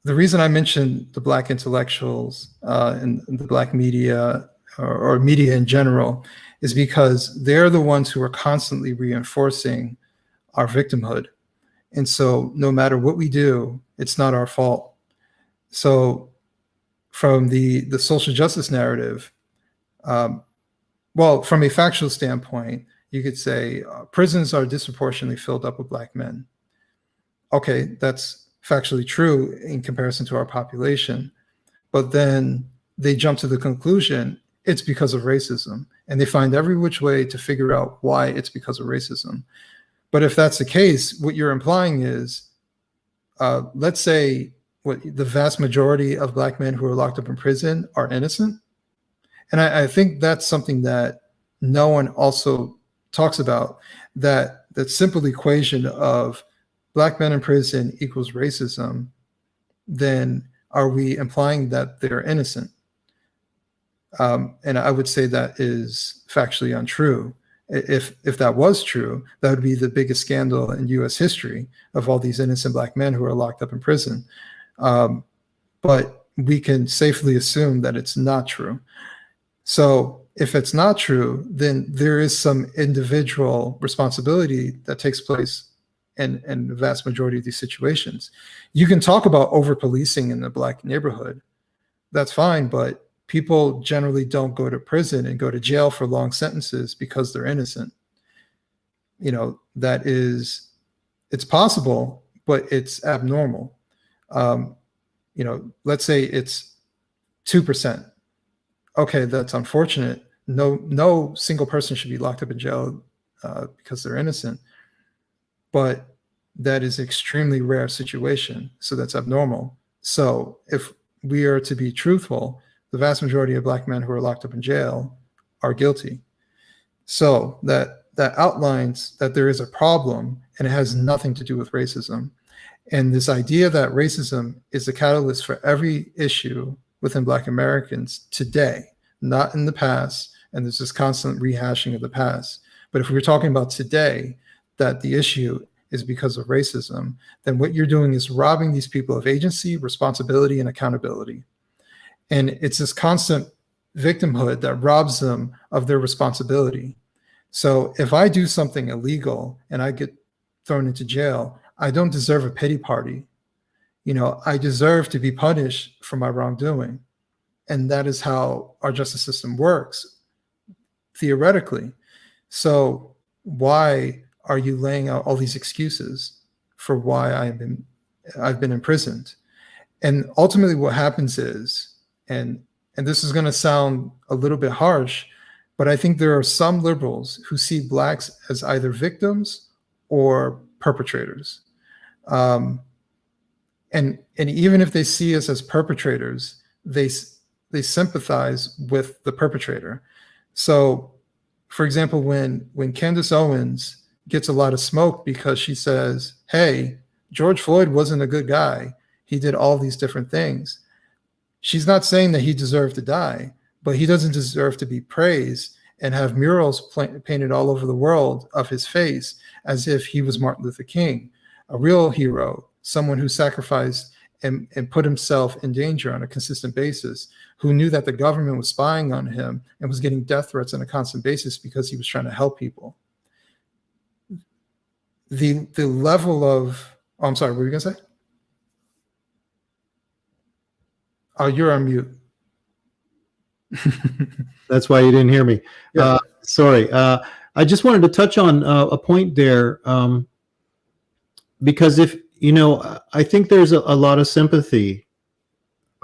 reason I mentioned the Black intellectuals and the Black media or media in general is because they're the ones who are constantly reinforcing our victimhood. And so no matter what we do, it's not our fault. So from the social justice narrative, well, from a factual standpoint, you could say prisons are disproportionately filled up with Black men. Okay, that's factually true in comparison to our population. But then they jump to the conclusion it's because of racism. And they find every which way to figure out why it's because of racism. But if that's the case, what you're implying is, let's say the vast majority of Black men who are locked up in prison are innocent. And I think that's something that no one also talks about, that simple equation of Black men in prison equals racism, then are we implying that they're innocent? And I would say that is factually untrue. If that was true, that would be the biggest scandal in U.S. history of all these innocent Black men who are locked up in prison. But we can safely assume that it's not true. So if it's not true, then there is some individual responsibility that takes place in the vast majority of these situations. You can talk about over-policing in the Black neighborhood. That's fine, but people generally don't go to prison and go to jail for long sentences because they're innocent. It's possible, but it's abnormal. Let's say it's 2%. Okay, that's unfortunate. No single person should be locked up in jail because they're innocent. But that is extremely rare situation. So that's abnormal. So if we are to be truthful, the vast majority of Black men who are locked up in jail are guilty. So that outlines that there is a problem, and it has nothing to do with racism. And this idea that racism is the catalyst for every issue within Black Americans today, not in the past, and there's this constant rehashing of the past. But if we're talking about today, that the issue is because of racism, then what you're doing is robbing these people of agency, responsibility, and accountability. And it's this constant victimhood that robs them of their responsibility. So if I do something illegal and I get thrown into jail, I don't deserve a pity party. I deserve to be punished for my wrongdoing. And that is how our justice system works, theoretically. So why are you laying out all these excuses for why I've been imprisoned? And ultimately what happens is, and this is going to sound a little bit harsh, But I think there are some liberals who see blacks as either victims or perpetrators. Um, and even if they see us as perpetrators, they sympathize with the perpetrator. So, for example, when Candace Owens gets a lot of smoke because she says, "Hey, George Floyd wasn't a good guy. He did all these different things." She's not saying that he deserved to die, but he doesn't deserve to be praised and have murals painted all over the world of his face as if he was Martin Luther King, a real hero, someone who sacrificed and put himself in danger on a consistent basis, who knew that the government was spying on him and was getting death threats on a constant basis because he was trying to help people. The level of, oh, I'm sorry, what were you gonna say? Oh, you're on mute. That's why you didn't hear me. Yeah. Sorry. I just wanted to touch on a point there, because if I think there's a lot of sympathy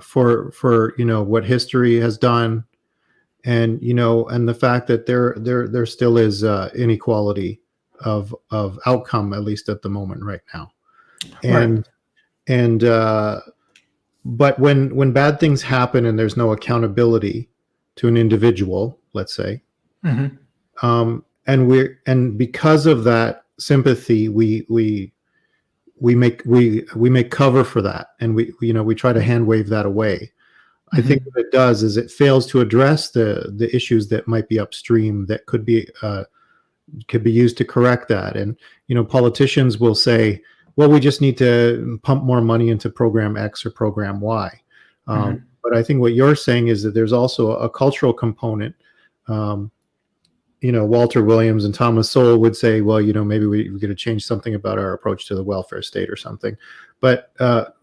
for what history has done, and and the fact that there still is inequality of outcome, at least at the moment right now, and Right. and but when bad things happen and there's no accountability to an individual, let's say, Mm-hmm. and because of that sympathy, we make cover for that, and we try to hand wave that away. I think what it does is it fails to address the issues that might be upstream that could be used to correct that. And politicians will say, well, we just need to pump more money into program X or program Y. But I think what you're saying is that there's also a cultural component. Walter Williams and Thomas Sowell would say, well, maybe we're going to change something about our approach to the welfare state or something. But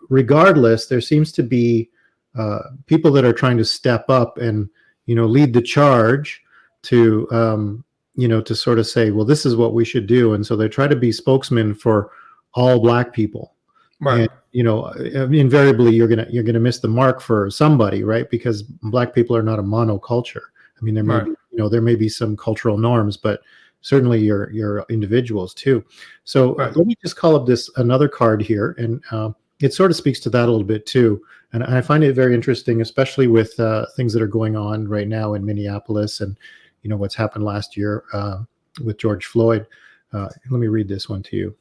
regardless, there seems to be people that are trying to step up and lead the charge to to sort of say, well, this is what we should do. And so they try to be spokesmen for all Black people. Right. And invariably you're gonna miss the mark for somebody, right? Because Black people are not a monoculture. I mean, there may Right. be, there may be some cultural norms, but certainly you're individuals too. So Right. let me just call up this another card here, and it sort of speaks to that a little bit too. And I find it very interesting, especially with things that are going on right now in Minneapolis, and what's happened last year with George Floyd. Let me read this one to you.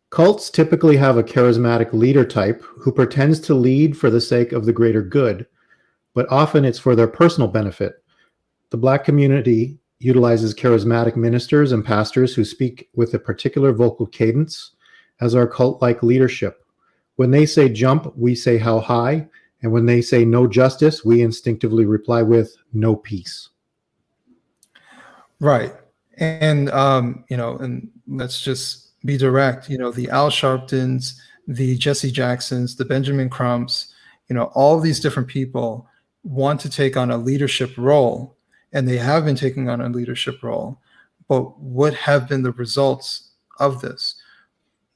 Cults typically have a charismatic leader type who pretends to lead for the sake of the greater good, but often it's for their personal benefit. The Black community utilizes charismatic ministers and pastors who speak with a particular vocal cadence as our cult-like leadership. When they say jump, we say how high, and when they say no justice, we instinctively reply with no peace. Right. And and let's just be direct. The Al Sharptons, the Jesse Jacksons, the Benjamin Crumps, all these different people want to take on a leadership role, and they have been taking on a leadership role. But what have been the results of this?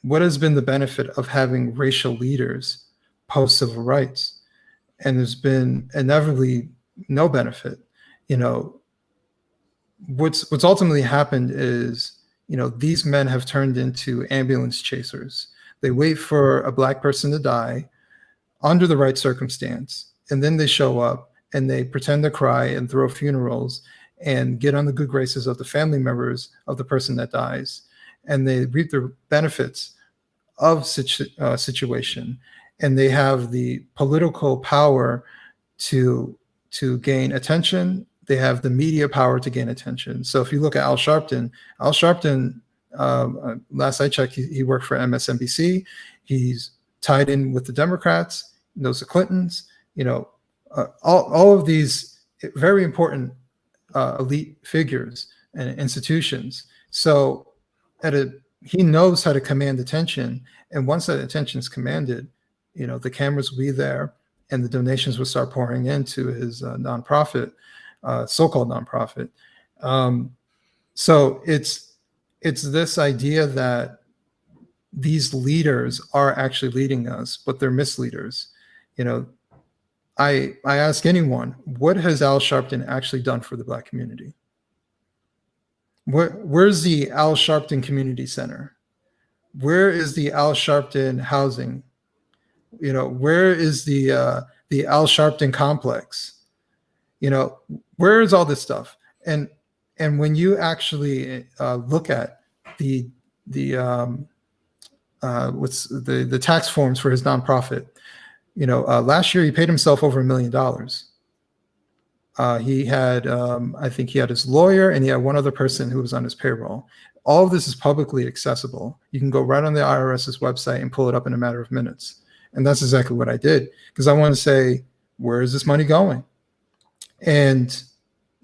What has been the benefit of having racial leaders post civil rights? And there's been inevitably no benefit. What's ultimately happened is, these men have turned into ambulance chasers. They wait for a Black person to die under the right circumstance, and then they show up and they pretend to cry and throw funerals and get on the good graces of the family members of the person that dies, and they reap the benefits of situation, and they have the political power to gain attention. They have the media power to gain attention. So if you look at Al Sharpton, last I checked, he worked for MSNBC. He's tied in with the Democrats, knows the Clintons, all of these very important elite figures and institutions. So he knows how to command attention. And once that attention is commanded, the cameras will be there and the donations will start pouring into his nonprofit, so-called nonprofit. So it's this idea that these leaders are actually leading us, but they're misleaders. I ask anyone, what has Al Sharpton actually done for the Black community? Where's the Al Sharpton Community Center? Where is the Al Sharpton housing? Where is the Al Sharpton complex? Where is all this stuff? And when you actually look at the what's the tax forms for his nonprofit, last year he paid himself over $1 million. He had, I think he had his lawyer and he had one other person who was on his payroll. All of this is publicly accessible. You can go right on the IRS's website and pull it up in a matter of minutes. And that's exactly what I did, because I want to say, where is this money going? And,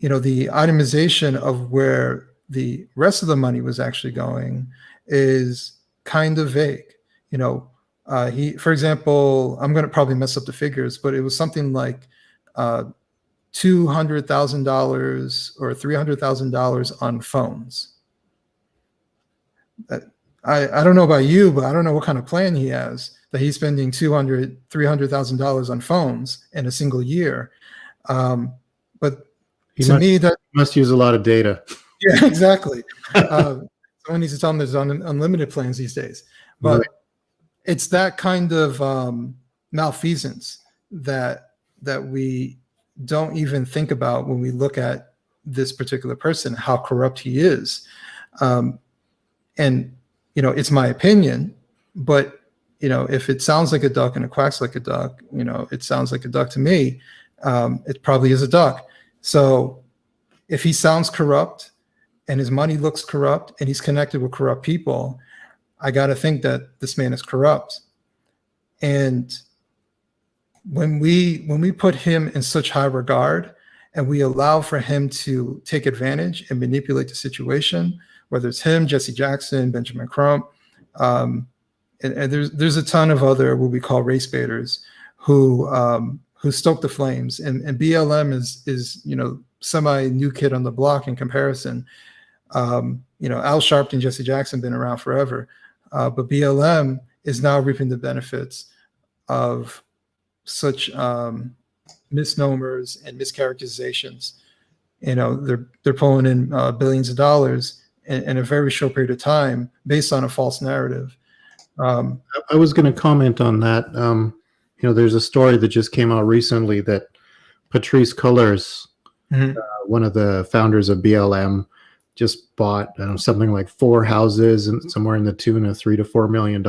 the itemization of where the rest of the money was actually going is kind of vague. For example, I'm going to probably mess up the figures, but it was something like $200,000 or $300,000 on phones. I don't know about you, but I don't know what kind of plan he has that he's spending $300,000 on phones in a single year. But that must use a lot of data. Yeah, exactly. Someone needs to tell him there's unlimited plans these days. But right. It's that kind of malfeasance that we don't even think about when we look at this particular person, how corrupt he is. And it's my opinion, but if it sounds like a duck and it quacks like a duck, it sounds like a duck to me. It probably is a duck. So if he sounds corrupt and his money looks corrupt and he's connected with corrupt people, I got to think that this man is corrupt. And when we put him in such high regard and we allow for him to take advantage and manipulate the situation, whether it's him, Jesse Jackson, Benjamin Crump, and there's a ton of other what we call race baiters who stoke the flames, and BLM is semi new kid on the block in comparison. Al Sharpton, Jesse Jackson been around forever, but BLM is now reaping the benefits of such misnomers and mischaracterizations. They're pulling in billions of dollars in a very short period of time based on a false narrative. I was going to comment on that. There's a story that just came out recently that Patrisse Cullors, one of the founders of BLM, just bought something like 4 houses and somewhere in the tune of $3 to $4 million.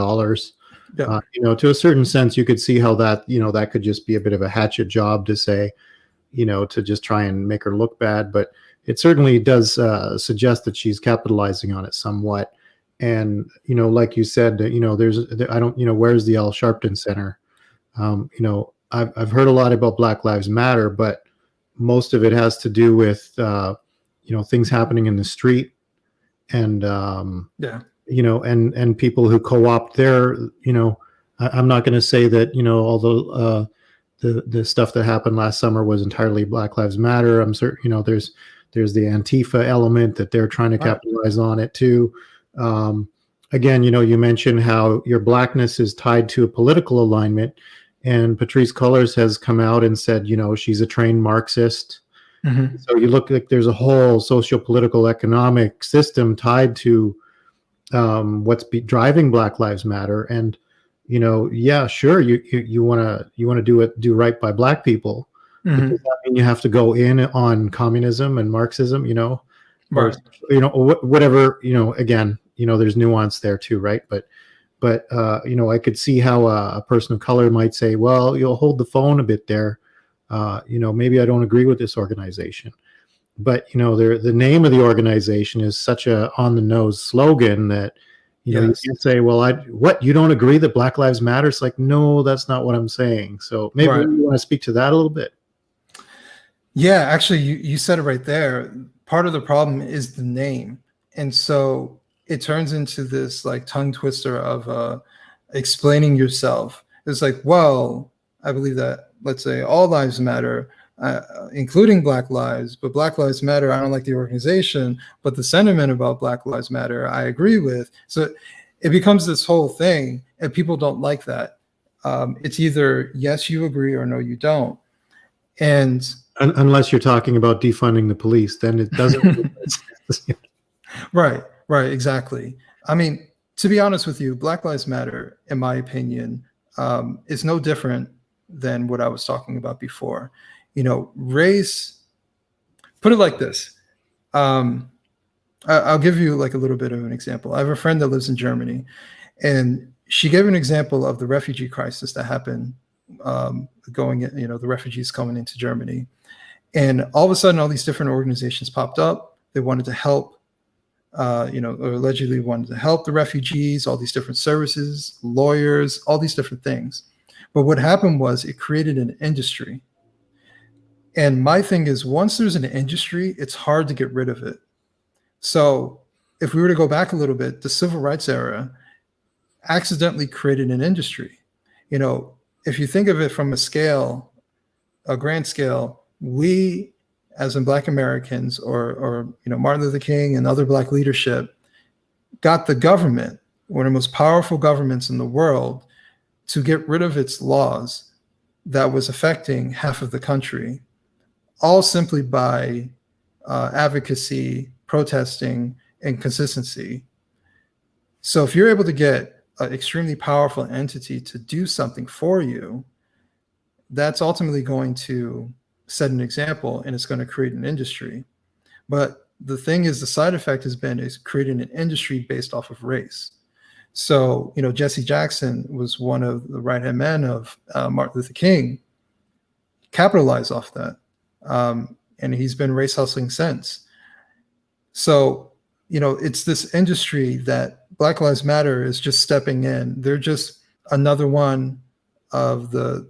Yeah. To a certain sense, you could see how that, that could just be a bit of a hatchet job to say, to just try and make her look bad. But it certainly does suggest that she's capitalizing on it somewhat. And, like you said, where's the Al Sharpton Center? I've heard a lot about Black Lives Matter, but most of it has to do with, things happening in the street and, and people who co-opt their, I'm not going to say that, although the stuff that happened last summer was entirely Black Lives Matter. I'm certain, there's the Antifa element that they're trying to capitalize on it too. Again, you mentioned how your blackness is tied to a political alignment, and Patrisse Cullors has come out and said, she's a trained Marxist. Mm-hmm. So you look like there's a whole socio-political economic system tied to what's driving Black Lives Matter. And, yeah, sure. You want to do right by Black people. Mm-hmm. Does that mean you have to go in on communism and Marxism, right. Or, whatever, again, there's nuance there too. Right. But I could see how a person of color might say, well, you'll hold the phone a bit there. Maybe I don't agree with this organization, but the name of the organization is such a on the nose slogan that you can't say, well, you don't agree that Black Lives Matter? It's like, no, that's not what I'm saying. So maybe you want to speak to that a little bit. Yeah, actually, you said it right there. Part of the problem is the name, and so it turns into this like tongue twister of explaining yourself. It's like, well, I believe that, let's say, all lives matter, including Black lives, but Black Lives Matter, I don't like the organization, but the sentiment about Black Lives Matter, I agree with. So it becomes this whole thing, and people don't like that. It's either yes, you agree, or no, you don't. And Unless you're talking about defunding the police, then it doesn't. right, exactly. I mean, to be honest with you, Black Lives Matter, in my opinion, is no different than what I was talking about before. Race, put it like this. I'll give you like a little bit of an example. I have a friend that lives in Germany, and she gave an example of the refugee crisis that happened the refugees coming into Germany. And all of a sudden, all these different organizations popped up. They wanted to help, or allegedly wanted to help the refugees, all these different services, lawyers, all these different things. But what happened was it created an industry. And my thing is, once there's an industry, it's hard to get rid of it. So if we were to go back a little bit, the civil rights era accidentally created an industry. If you think of it from a grand scale, we, as in Black Americans, or Martin Luther King and other Black leadership, got the government, one of the most powerful governments in the world, to get rid of its laws that was affecting half of the country, all simply by advocacy, protesting, and consistency. So if you're able to get an extremely powerful entity to do something for you, that's ultimately going to set an example, and it's going to create an industry. But the thing is, the side effect has been is creating an industry based off of race. So, Jesse Jackson was one of the right-hand men of Martin Luther King, capitalized off that. And he's been race hustling since. So, it's this industry that Black Lives Matter is just stepping in. They're just another one of the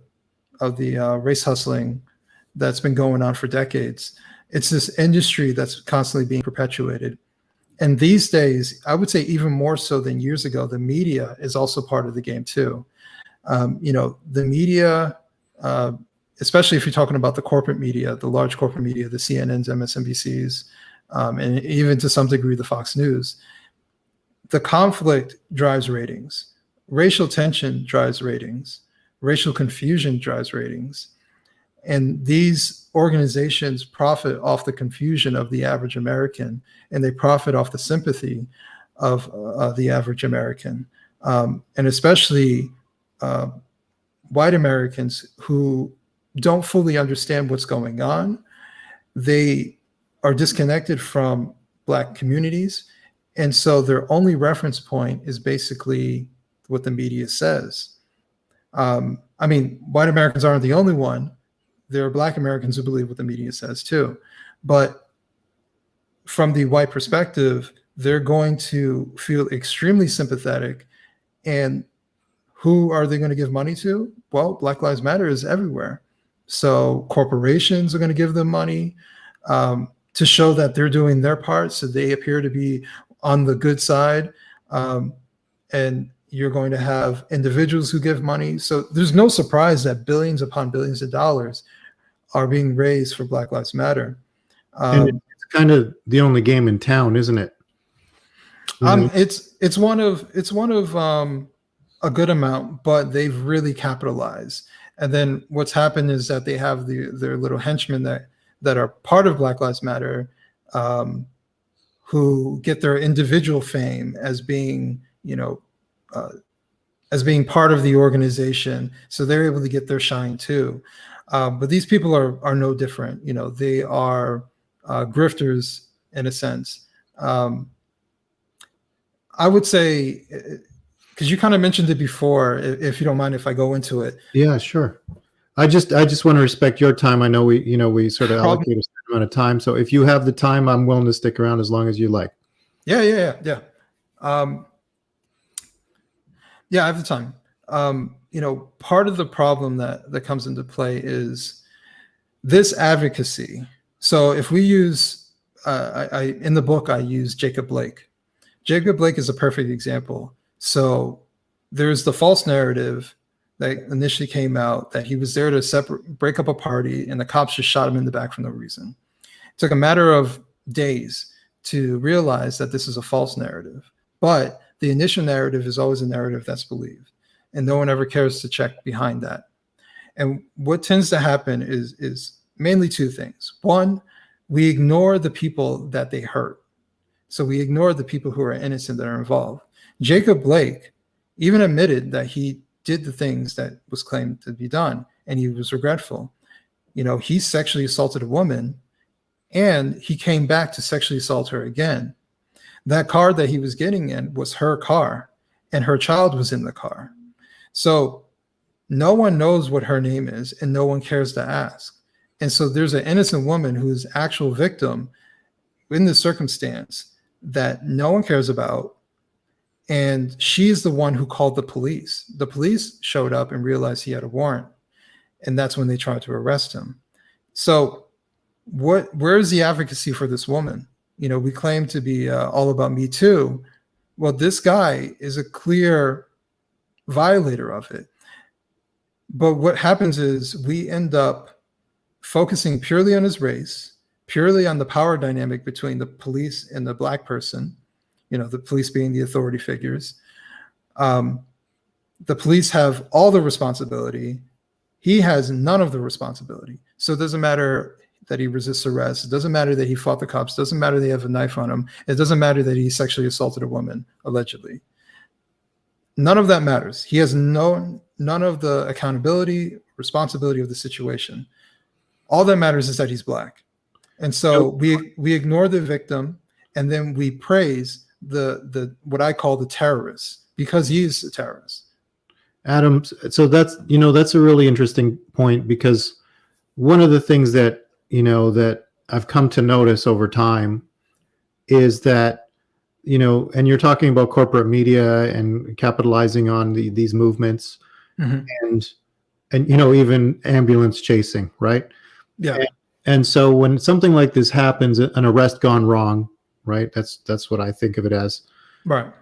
race hustling that's been going on for decades. It's this industry that's constantly being perpetuated. And these days, I would say even more so than years ago, the media is also part of the game too. The media, especially if you're talking about the corporate media, the large corporate media, the CNNs, MSNBCs, and even to some degree the Fox News, the conflict drives ratings. Racial tension drives ratings. Racial confusion drives ratings. And these organizations profit off the confusion of the average American, and they profit off the sympathy of the average American, and especially white Americans who don't fully understand what's going on. They are disconnected from Black communities, and so their only reference point is basically what the media says. White Americans aren't the only one. There are Black Americans who believe what the media says too. But from the white perspective, they're going to feel extremely sympathetic. And who are they going to give money to? Well, Black Lives Matter is everywhere. So corporations are going to give them money to show that they're doing their part. So they appear to be on the good side. And you're going to have individuals who give money. So there's no surprise that billions upon billions of dollars are being raised for Black Lives Matter. And it's kind of the only game in town, isn't it? It's one of a good amount, but they've really capitalized. And then what's happened is that they have their little henchmen that are part of Black Lives Matter, who get their individual fame as being, as being part of the organization. So they're able to get their shine too. But these people are no different. They are grifters in a sense. I would say, because you kind of mentioned it before, if you don't mind if I go into it. Yeah, sure. I just want to respect your time. I know we sort of allocate a certain amount of time. So if you have the time, I'm willing to stick around as long as you like. Yeah. Yeah, I have the time. Part of the problem that comes into play is this advocacy. So if we use, in the book, I use Jacob Blake. Jacob Blake is a perfect example. So there's the false narrative that initially came out that he was there to break up a party, and the cops just shot him in the back for no reason. It took a matter of days to realize that this is a false narrative. But the initial narrative is always a narrative that's believed, and no one ever cares to check behind that. And what tends to happen is mainly two things. One, we ignore the people that they hurt. So we ignore the people who are innocent that are involved. Jacob Blake even admitted that he did the things that was claimed to be done, and he was regretful. He sexually assaulted a woman, and he came back to sexually assault her again. That car that he was getting in was her car, and her child was in the car. So no one knows what her name is, and no one cares to ask. And so there's an innocent woman who is actual victim in this circumstance that no one cares about. And she's the one who called the police. The police showed up and realized he had a warrant. And that's when they tried to arrest him. So where's the advocacy for this woman? We claim to be all about Me Too. Well, this guy is a clear violator of it. But what happens is we end up focusing purely on his race, purely on the power dynamic between the police and the Black person, the police being the authority figures. The police have all the responsibility. He has none of the responsibility. So it doesn't matter that he resists arrest. It doesn't matter that he fought the cops. It doesn't matter they have a knife on him. It doesn't matter that he sexually assaulted a woman, allegedly. None of that matters. He has none of the accountability, responsibility of the situation. All that matters is that he's Black. And so we ignore the victim, and then we praise the what I call the terrorist, because he is a terrorist. Adam, so that's a really interesting point, because one of the things that that I've come to notice over time is that and you're talking about corporate media and capitalizing on these movements, mm-hmm. and even ambulance chasing, right? Yeah. And so when something like this happens, an arrest gone wrong, right? That's what I think of it as. Right.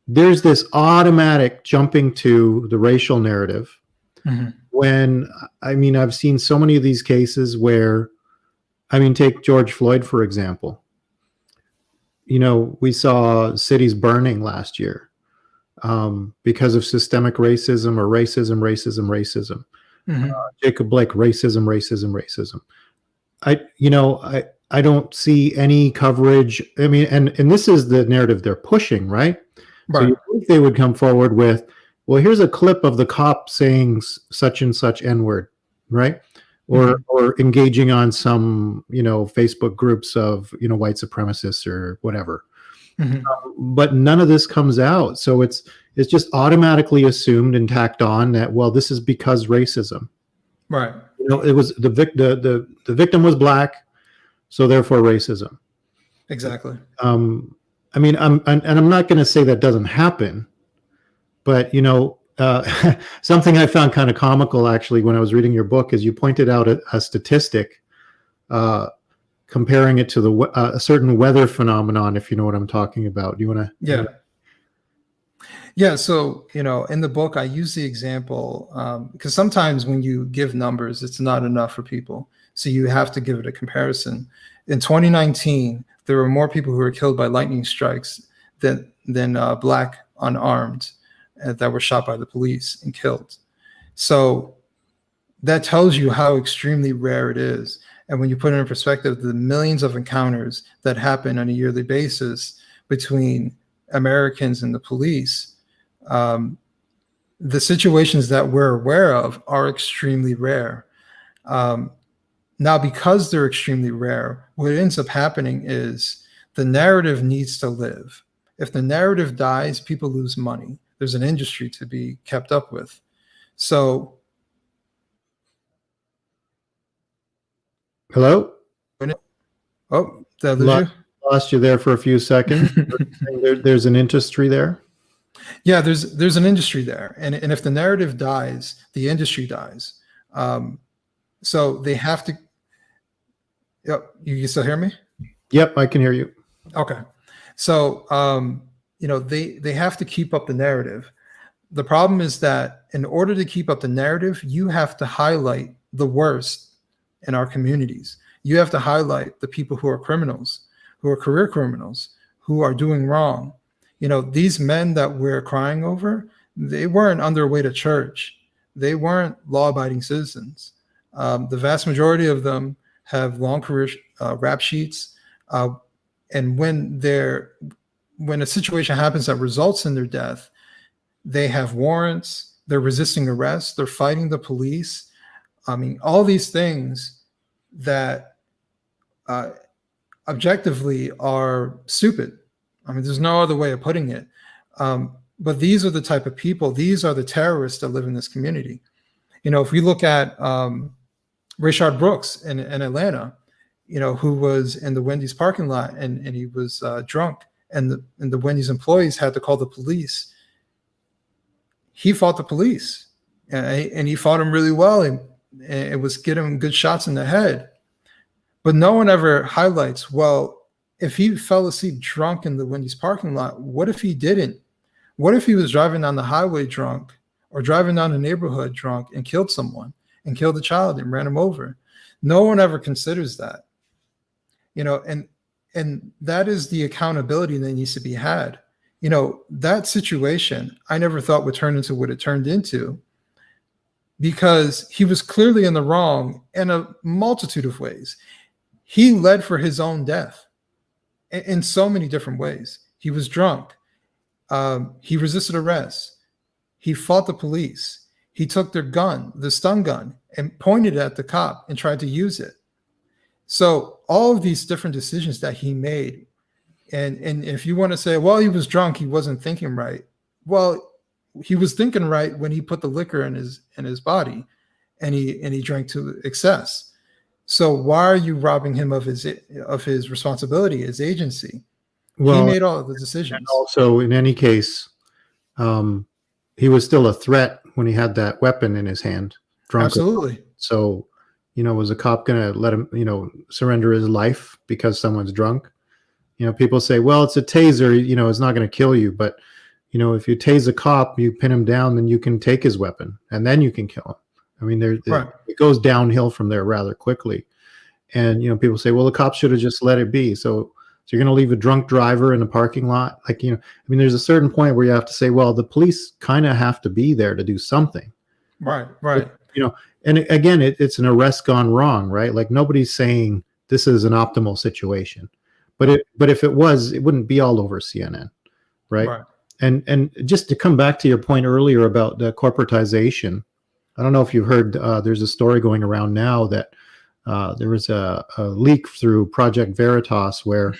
There's this automatic jumping to the racial narrative. Mm-hmm. When, I've seen so many of these cases where, take George Floyd, for example. We saw cities burning last year because of systemic racism or racism. Mm-hmm. Jacob Blake, racism. I don't see any coverage. And this is the narrative they're pushing, right? Right. So you think they would come forward with, well, here's a clip of the cop saying such and such N-word, right? Or engaging on some, Facebook groups of, white supremacists or whatever. Mm-hmm. But none of this comes out. So it's just automatically assumed and tacked on that, well, this is because racism. Right. It was the victim was Black, so therefore racism. Exactly. I'm not going to say that doesn't happen, but something I found kind of comical actually when I was reading your book is you pointed out a statistic comparing it to a certain weather phenomenon, if you know what I'm talking about. Do you want to? Yeah. Yeah. So, in the book, I use the example because sometimes when you give numbers, it's not enough for people. So you have to give it a comparison. In 2019, there were more people who were killed by lightning strikes than Black unarmed that were shot by the police and killed. So that tells you how extremely rare it is. And when you put it in perspective, the millions of encounters that happen on a yearly basis between Americans and the police, the situations that we're aware of are extremely rare. Now, because they're extremely rare, what ends up happening is the narrative needs to live. If the narrative dies, people lose money. There's an industry to be kept up with. So, hello? Did I lose you? Lost you there for a few seconds. There's an industry there? Yeah, there's an industry there. And if the narrative dies, the industry dies. So they have to. Yep, you still hear me? Yep, I can hear you. Okay. So, they have to keep up the narrative. The problem is that in order to keep up the narrative, you have to highlight the worst in our communities. You have to highlight the people who are criminals, who are career criminals, who are doing wrong. These men that we're crying over, they weren't on their way to church. they weren't law-abiding citizens. The vast majority of them have long career rap sheets, and when a situation happens that results in their death, they have warrants. They're resisting arrest. They're fighting the police. I mean, all these things that objectively are stupid. I mean, there's no other way of putting it. But these are the type of people, these are the terrorists that live in this community. You know, if we look at Rayshard Brooks in Atlanta, you know, who was in the Wendy's parking lot and he was drunk, and the Wendy's employees had to call the police. He fought the police, and he fought them really well, and it was getting him good shots in the head. But no one ever highlights, well, if he fell asleep drunk in the Wendy's parking lot, what if he didn't? What if he was driving down the highway drunk, or driving down the neighborhood drunk and killed someone and killed a child and ran him over? No one ever considers that, you know, and that is the accountability that needs to be had. You know, that situation I never thought would turn into what it turned into, because he was clearly in the wrong in a multitude of ways. He led for his own death in so many different ways. He was drunk. He resisted arrest. He fought the police. He took their gun, the stun gun, and pointed it at the cop and tried to use it. So all of these different decisions that he made, and if you want to say, well, he was drunk, he wasn't thinking right. Well, he was thinking right when he put the liquor in his body, and he drank to excess. So why are you robbing him of his responsibility, his agency? Well, he made all of the decisions. And also, in any case, he was still a threat when he had that weapon in his hand. Drunk. Absolutely. So, you know, was a cop going to let him, you know, surrender his life because someone's drunk? You know, people say, well, it's a taser, you know, it's not going to kill you. But, you know, if you tase a cop, you pin him down, then you can take his weapon and then you can kill him. I mean, it goes downhill from there rather quickly. And, you know, people say, well, the cops should have just let it be. So you're going to leave a drunk driver in a parking lot? Like, you know, I mean, there's a certain point where you have to say, well, the police kind of have to be there to do something. Right. But, you know, and again, it's an arrest gone wrong, right? Like, nobody's saying this is an optimal situation. But if it was, it wouldn't be all over CNN, right? And just to come back to your point earlier about the corporatization, I don't know if you've heard, there's a story going around now that there was a leak through Project Veritas where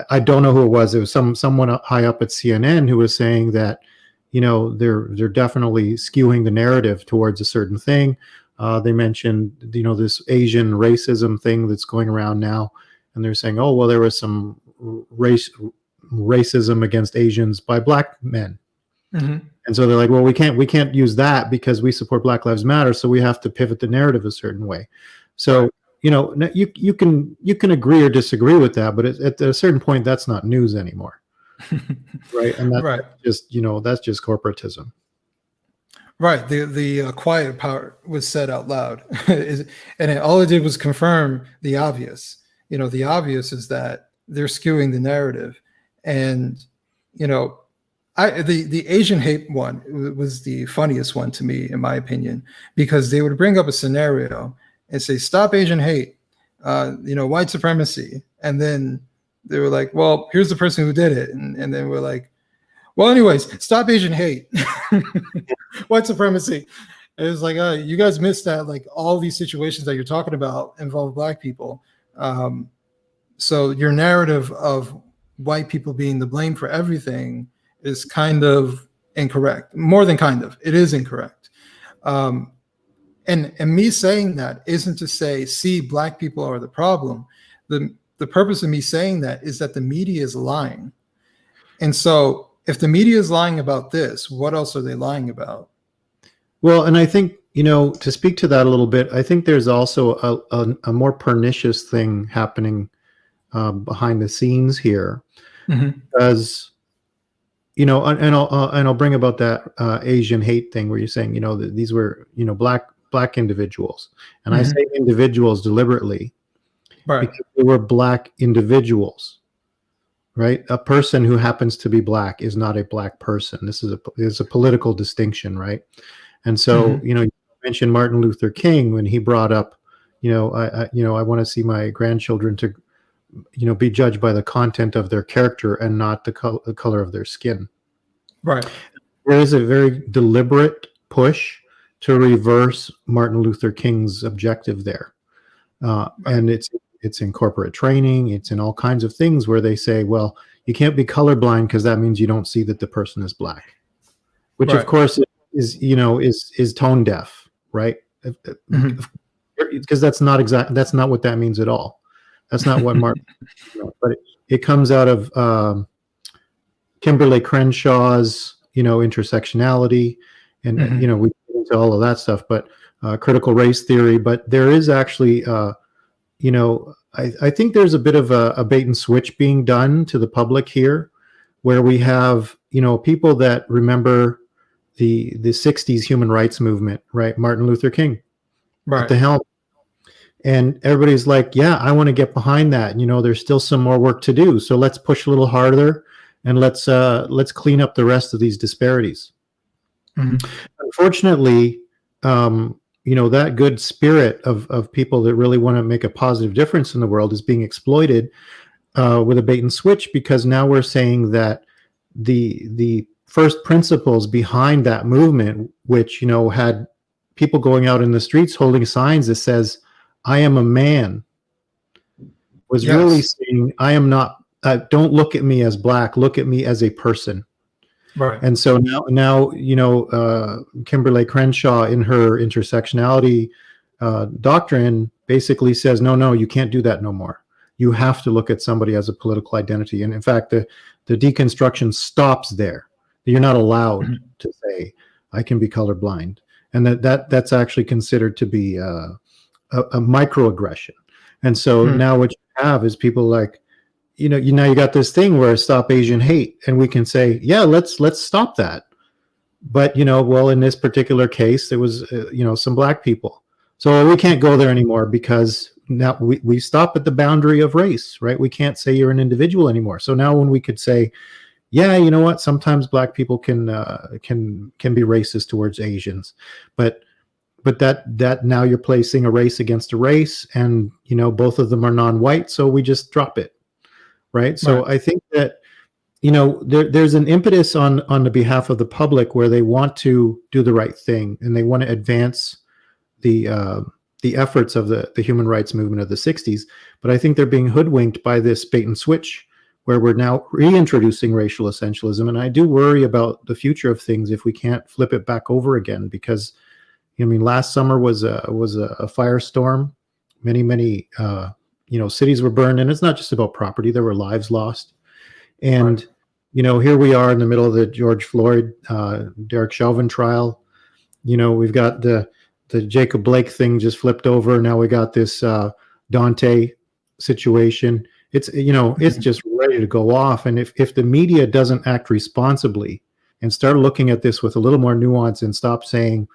I don't know who it was. It was someone high up at CNN who was saying that, you know, they're definitely skewing the narrative towards a certain thing. They mentioned, you know, this Asian racism thing that's going around now, and they're saying, oh, well, there was some racism against Asians by black men. Mm-hmm. And so they're like, well, we can't use that because we support Black Lives Matter, so we have to pivot the narrative a certain way. So, you know, you can agree or disagree with that, but at a certain point, that's not news anymore, right? And that's just, you know, that's just corporatism. Right. The quiet part was said out loud, and all it did was confirm the obvious. You know, the obvious is that they're skewing the narrative, and you know. The Asian hate one was the funniest one to me, in my opinion, because they would bring up a scenario and say, stop Asian hate, you know, white supremacy. And then they were like, well, here's the person who did it. And then we're like, well, anyways, stop Asian hate, white supremacy. And it was like, you guys missed that. Like, all these situations that you're talking about involve black people. So your narrative of white people being the blame for everything is kind of incorrect. More than kind of, it is incorrect. And me saying that isn't to say, see, black people are the problem. The purpose of me saying that is that the media is lying. And so if the media is lying about this, what else are they lying about? Well, and I think, you know, to speak to that a little bit, I think there's also a more pernicious thing happening behind the scenes here, because, you know, and I'll bring about that Asian hate thing where you're saying, you know, that these were, you know, black individuals, and I say individuals deliberately, because they were black individuals. right? A person who happens to be black is not a black person. This is a political distinction, right? And so, Mhm. you mentioned Martin Luther King when he brought up, I want to see my grandchildren to, be judged by the content of their character and not the color of their skin. Right. There is a very deliberate push to reverse Martin Luther King's objective there. And it's in corporate training, it's in all kinds of things where they say, well, you can't be colorblind because that means you don't see that the person is black, which of Right. course is tone deaf, right? Mhm. Because that's not what that means at all. That's not what Martin, but it comes out of Kimberly Crenshaw's, intersectionality, and Mhm. we get into all of that stuff, but critical race theory. But there is actually, I think there's a bit of a bait and switch being done to the public here, where we have, people that remember the '60s human rights movement, right? Martin Luther King at Right. the helm. And everybody's like, yeah, I want to get behind that. There's still some more work to do. So let's push a little harder and let's clean up the rest of these disparities. Mhm. Unfortunately, that good spirit of people that really want to make a positive difference in the world is being exploited with a bait and switch, because now we're saying that the first principles behind that movement, which had people going out in the streets holding signs that says, I am a man, was really Yes. saying, I am not, don't look at me as black, look at me as a person. Right. And so now Kimberly Crenshaw in her intersectionality doctrine basically says, no, you can't do that no more. You have to look at somebody as a political identity. And in fact, the deconstruction stops there. You're not allowed Mhm. to say, I can be colorblind. And that's actually considered to be a microaggression. And so Mhm. now what you have is people like, now you got this thing where stop Asian hate, and we can say, yeah, let's stop that. But well, in this particular case, there was some black people, so we can't go there anymore because now we stop at the boundary of race, right? We can't say you're an individual anymore. So now when we could say, yeah, you know what, sometimes black people can be racist towards Asians, but that now you're placing a race against a race, and both of them are non-white, so we just drop it, right? Right. So I think that there's an impetus on the behalf of the public where they want to do the right thing and they want to advance the efforts of the human rights movement of the '60s, but I think they're being hoodwinked by this bait and switch where we're now reintroducing racial essentialism, and I do worry about the future of things if we can't flip it back over again, because last summer was a firestorm. Many cities were burned, and it's not just about property. There were lives lost. Right. And, here we are in the middle of the George Floyd, Derek Chauvin trial. We've got the Jacob Blake thing just flipped over. Now we got this Dante situation. It's Mhm. just ready to go off. And if the media doesn't act responsibly and start looking at this with a little more nuance and stop saying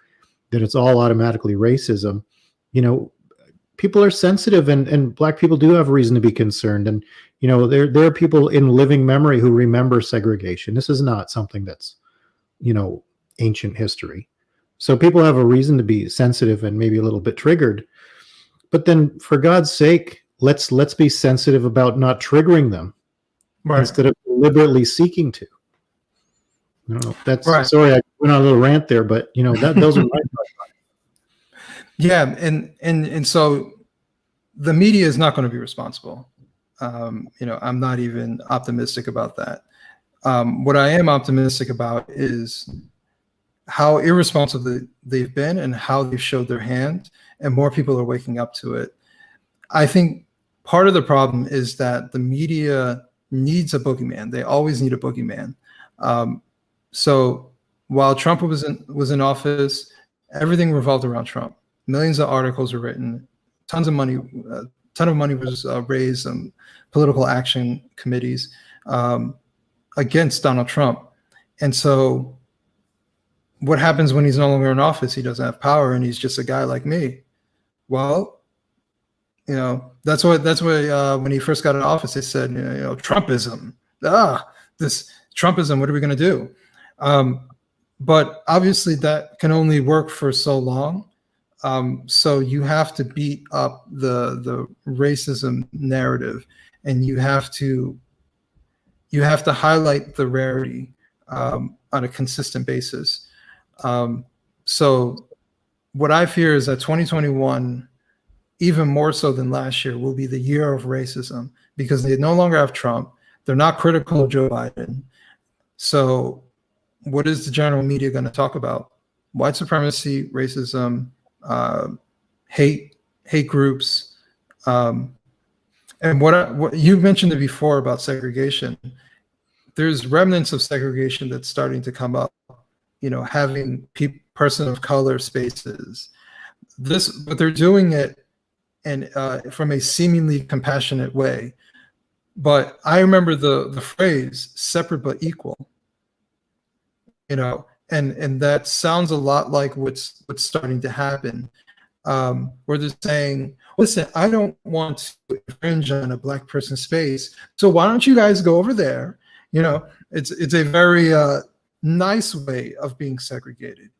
that it's all automatically racism, you know, people are sensitive, and black people do have a reason to be concerned. And there are people in living memory who remember segregation. This is not something that's ancient history, so people have a reason to be sensitive and maybe a little bit triggered. But then for God's sake, let's be sensitive about not triggering them Right. instead of deliberately seeking to. I don't know, that's, Right. sorry, I went on a little rant there, but that those are my Yeah, and so the media is not going to be responsible. I'm not even optimistic about that. What I am optimistic about is how irresponsible they've been and how they've showed their hand, and more people are waking up to it. I think part of the problem is that the media needs a boogeyman. They always need a boogeyman. So while Trump was in office, everything revolved around Trump. Millions of articles were written, tons of money, ton of money was raised, political action committees against Donald Trump. And so what happens when he's no longer in office? He doesn't have power, and he's just a guy like me. Well, that's why when he first got in office, they said, Trumpism. this Trumpism, what are we going to do? But obviously that can only work for so long. So you have to beat up the racism narrative, and you have to highlight the rarity on a consistent basis. So what I fear is that 2021, even more so than last year, will be the year of racism, because they no longer have Trump. They're not critical of Joe Biden. So what is the general media going to talk about? White supremacy, racism, hate groups. And what you mentioned it before about segregation. There's remnants of segregation that's starting to come up, having person of color spaces. But they're doing it and from a seemingly compassionate way. But I remember the phrase "separate but equal," and that sounds a lot like what's starting to happen, where they're saying, "Listen, I don't want to infringe on a Black person's space, so why don't you guys go over there?" It's a very nice way of being segregated.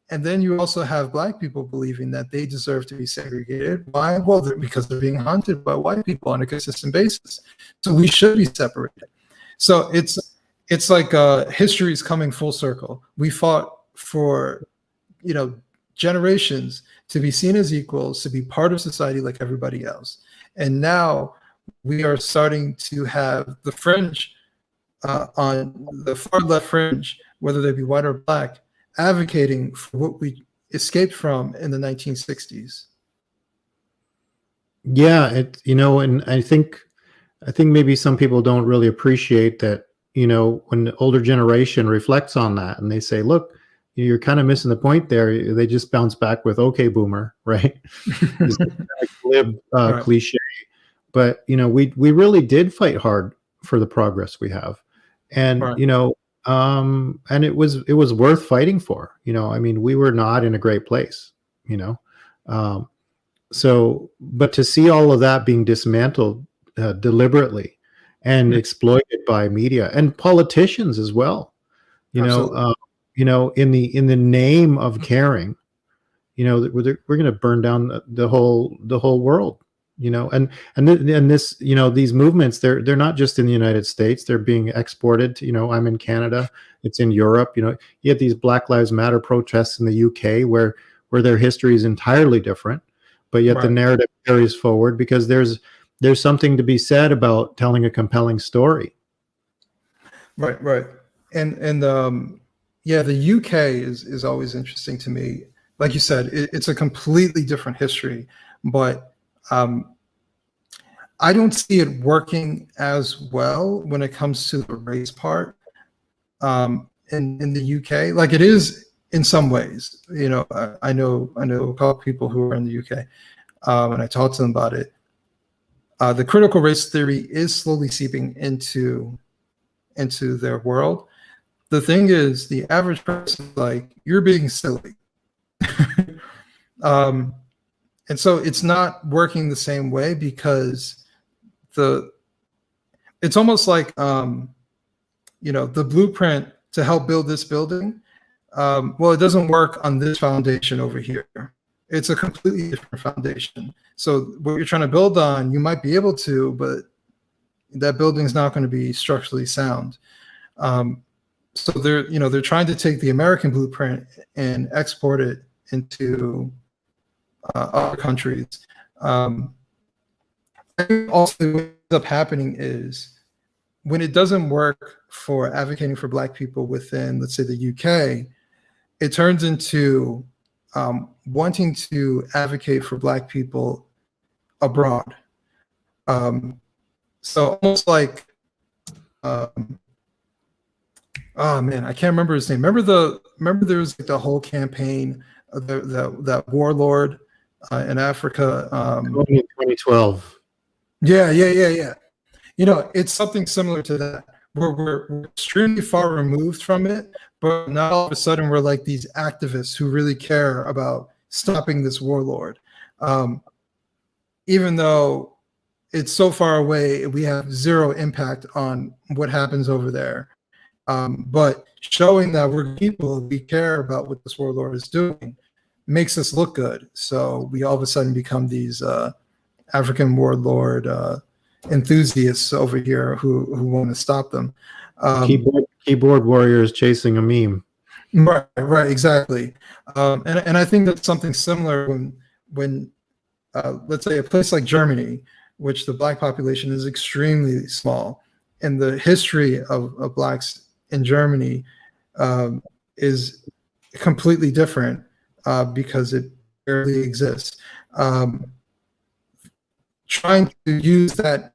And then you also have Black people believing that they deserve to be segregated. Why? Well, because they're being haunted by white people on a consistent basis. So we should be separated. So it's like history is coming full circle. We fought for, generations to be seen as equals, to be part of society like everybody else. And now we are starting to have the fringe on the far left fringe, whether they be white or Black, advocating for what we escaped from in the 1960s. Yeah, and I think maybe some people don't really appreciate that, when the older generation reflects on that and they say, look, you're kind of missing the point there. They just bounce back with, okay, boomer, right? This glib Right. cliche. But, we really did fight hard for the progress we have. And, Right. And it was worth fighting for. We were not in a great place, so, but to see all of that being dismantled deliberately and exploited by media and politicians as well, Absolutely. in the name of caring, we're going to burn down the whole world. And this, these movements, they're not just in the United States, they're being exported to, I'm in Canada, it's in Europe. You have these Black Lives Matter protests in the UK where their history is entirely different, but yet the narrative carries forward because there's something to be said about telling a compelling story. Right. And the UK is always interesting to me. Like you said, it's a completely different history, but I don't see it working as well when it comes to the race part in the UK. Like it is in some ways. I know a couple people who are in the UK, and I talked to them about it. The critical race theory is slowly seeping into their world. The thing is, the average person is like, you're being silly. And so it's not working the same way because it's almost like, the blueprint to help build this building. Well, it doesn't work on this foundation over here. It's a completely different foundation. So what you're trying to build on, you might be able to, but that building is not going to be structurally sound. So they're trying to take the American blueprint and export it into other countries. I think also what ends up happening is when it doesn't work for advocating for Black people within, let's say, the UK, it turns into wanting to advocate for Black people abroad. So almost like, oh man, I can't remember his name. Remember there was like the whole campaign of that warlord in Africa. 2012. Yeah. It's something similar to that. We're extremely far removed from it, but now all of a sudden we're like these activists who really care about stopping this warlord. Even though it's so far away. We have zero impact on what happens over there. But showing that we're people, we care about what this warlord is doing, makes us look good. So we all of a sudden become these African warlord enthusiasts over here who want to stop them. Keyboard warriors chasing a meme. Right, exactly. And I think that's something similar when let's say a place like Germany, which the black population is extremely small, and the history of blacks in Germany is completely different because it barely exists. Trying to use that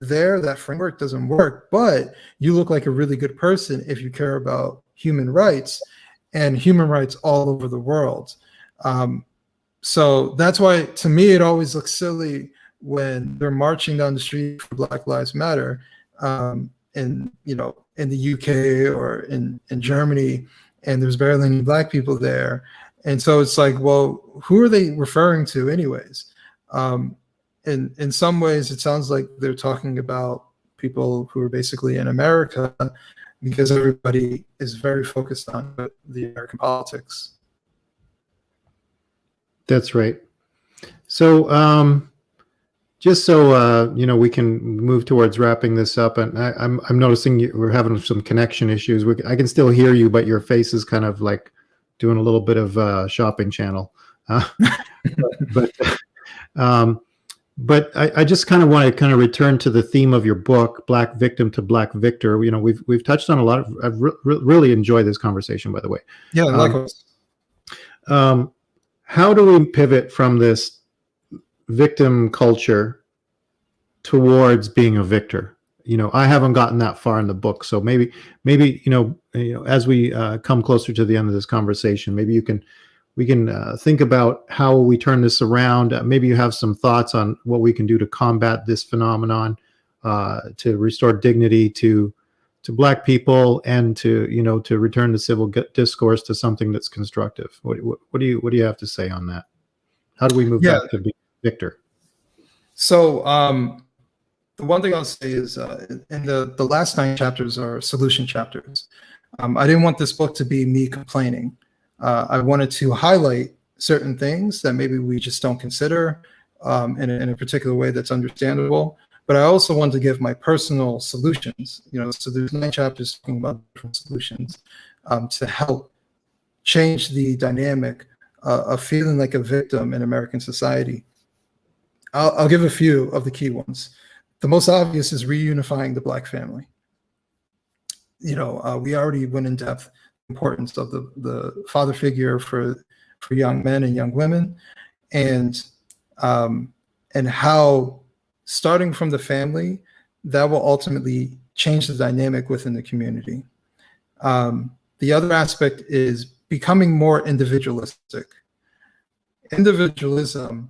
framework doesn't work, but you look like a really good person if you care about human rights and human rights all over the world. So that's why, to me, it always looks silly when they're marching down the street for Black Lives Matter, in the UK or in Germany, and there's barely any black people there. And so it's like, well, who are they referring to anyways? In some ways, it sounds like they're talking about people who are basically in America, because everybody is very focused on the American politics. That's right. So just so we can move towards wrapping this up, and I'm noticing we're having some connection issues. I can still hear you, but your face is kind of like doing a little bit of shopping channel. But I just kind of want to kind of return to the theme of your book, Black Victim to Black Victor. We've touched on a lot of. I've really enjoyed this conversation, by the way. Yeah, likewise. How do we pivot from this victim culture towards being a victor? I haven't gotten that far in the book, so maybe as we come closer to the end of this conversation, maybe we can think about how we turn this around. Maybe you have some thoughts on what we can do to combat this phenomenon, to restore dignity to Black people, and to return the civil discourse to something that's constructive. What do you have to say on that? How do we move back to being victor? So the one thing I'll say is, in the last 9 chapters are solution chapters. I didn't want this book to be me complaining. I wanted to highlight certain things that maybe we just don't consider in a particular way that's understandable. But I also wanted to give my personal solutions. So there's 9 chapters talking about different solutions to help change the dynamic of feeling like a victim in American society. I'll give a few of the key ones. The most obvious is reunifying the Black family. We already went in depth importance of the father figure for young men and young women, and how starting from the family, that will ultimately change the dynamic within the community. The other aspect is becoming more individualistic. Individualism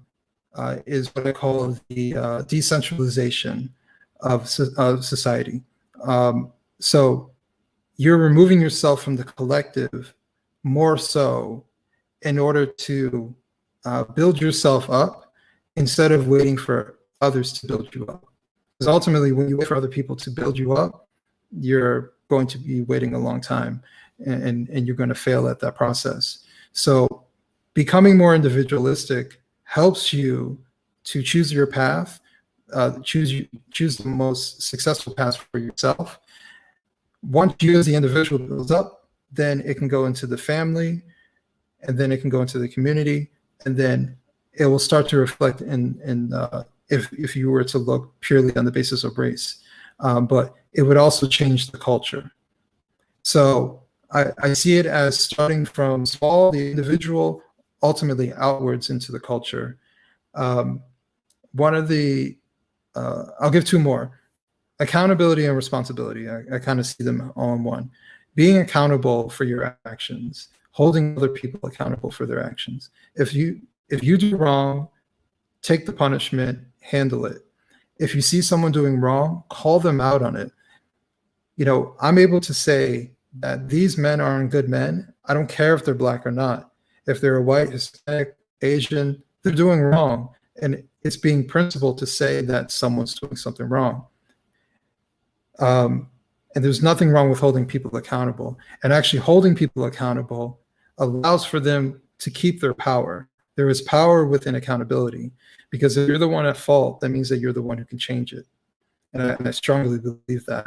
is what I call the decentralization of society. So you're removing yourself from the collective more so in order to build yourself up instead of waiting for others to build you up. Because ultimately, when you wait for other people to build you up, you're going to be waiting a long time, and you're going to fail at that process. So becoming more individualistic helps you to choose your path, choose the most successful path for yourself. Once you as the individual builds up, then it can go into the family, and then it can go into the community, and then it will start to reflect in if you were to look purely on the basis of race. But it would also change the culture. So I see it as starting from small, the individual, ultimately outwards into the culture. One of the, I'll give 2 more. Accountability and responsibility. I kind of see them all in one. Being accountable for your actions, holding other people accountable for their actions. If you do wrong, take the punishment, handle it. If you see someone doing wrong, call them out on it. I'm able to say that these men aren't good men. I don't care if they're Black or not. If they're white, Hispanic, Asian, they're doing wrong. and it's being principled to say that someone's doing something wrong. And there's nothing wrong with holding people accountable. And actually holding people accountable allows for them to keep their power. There is power within accountability, because if you're the one at fault, that means that you're the one who can change it. And I strongly believe that.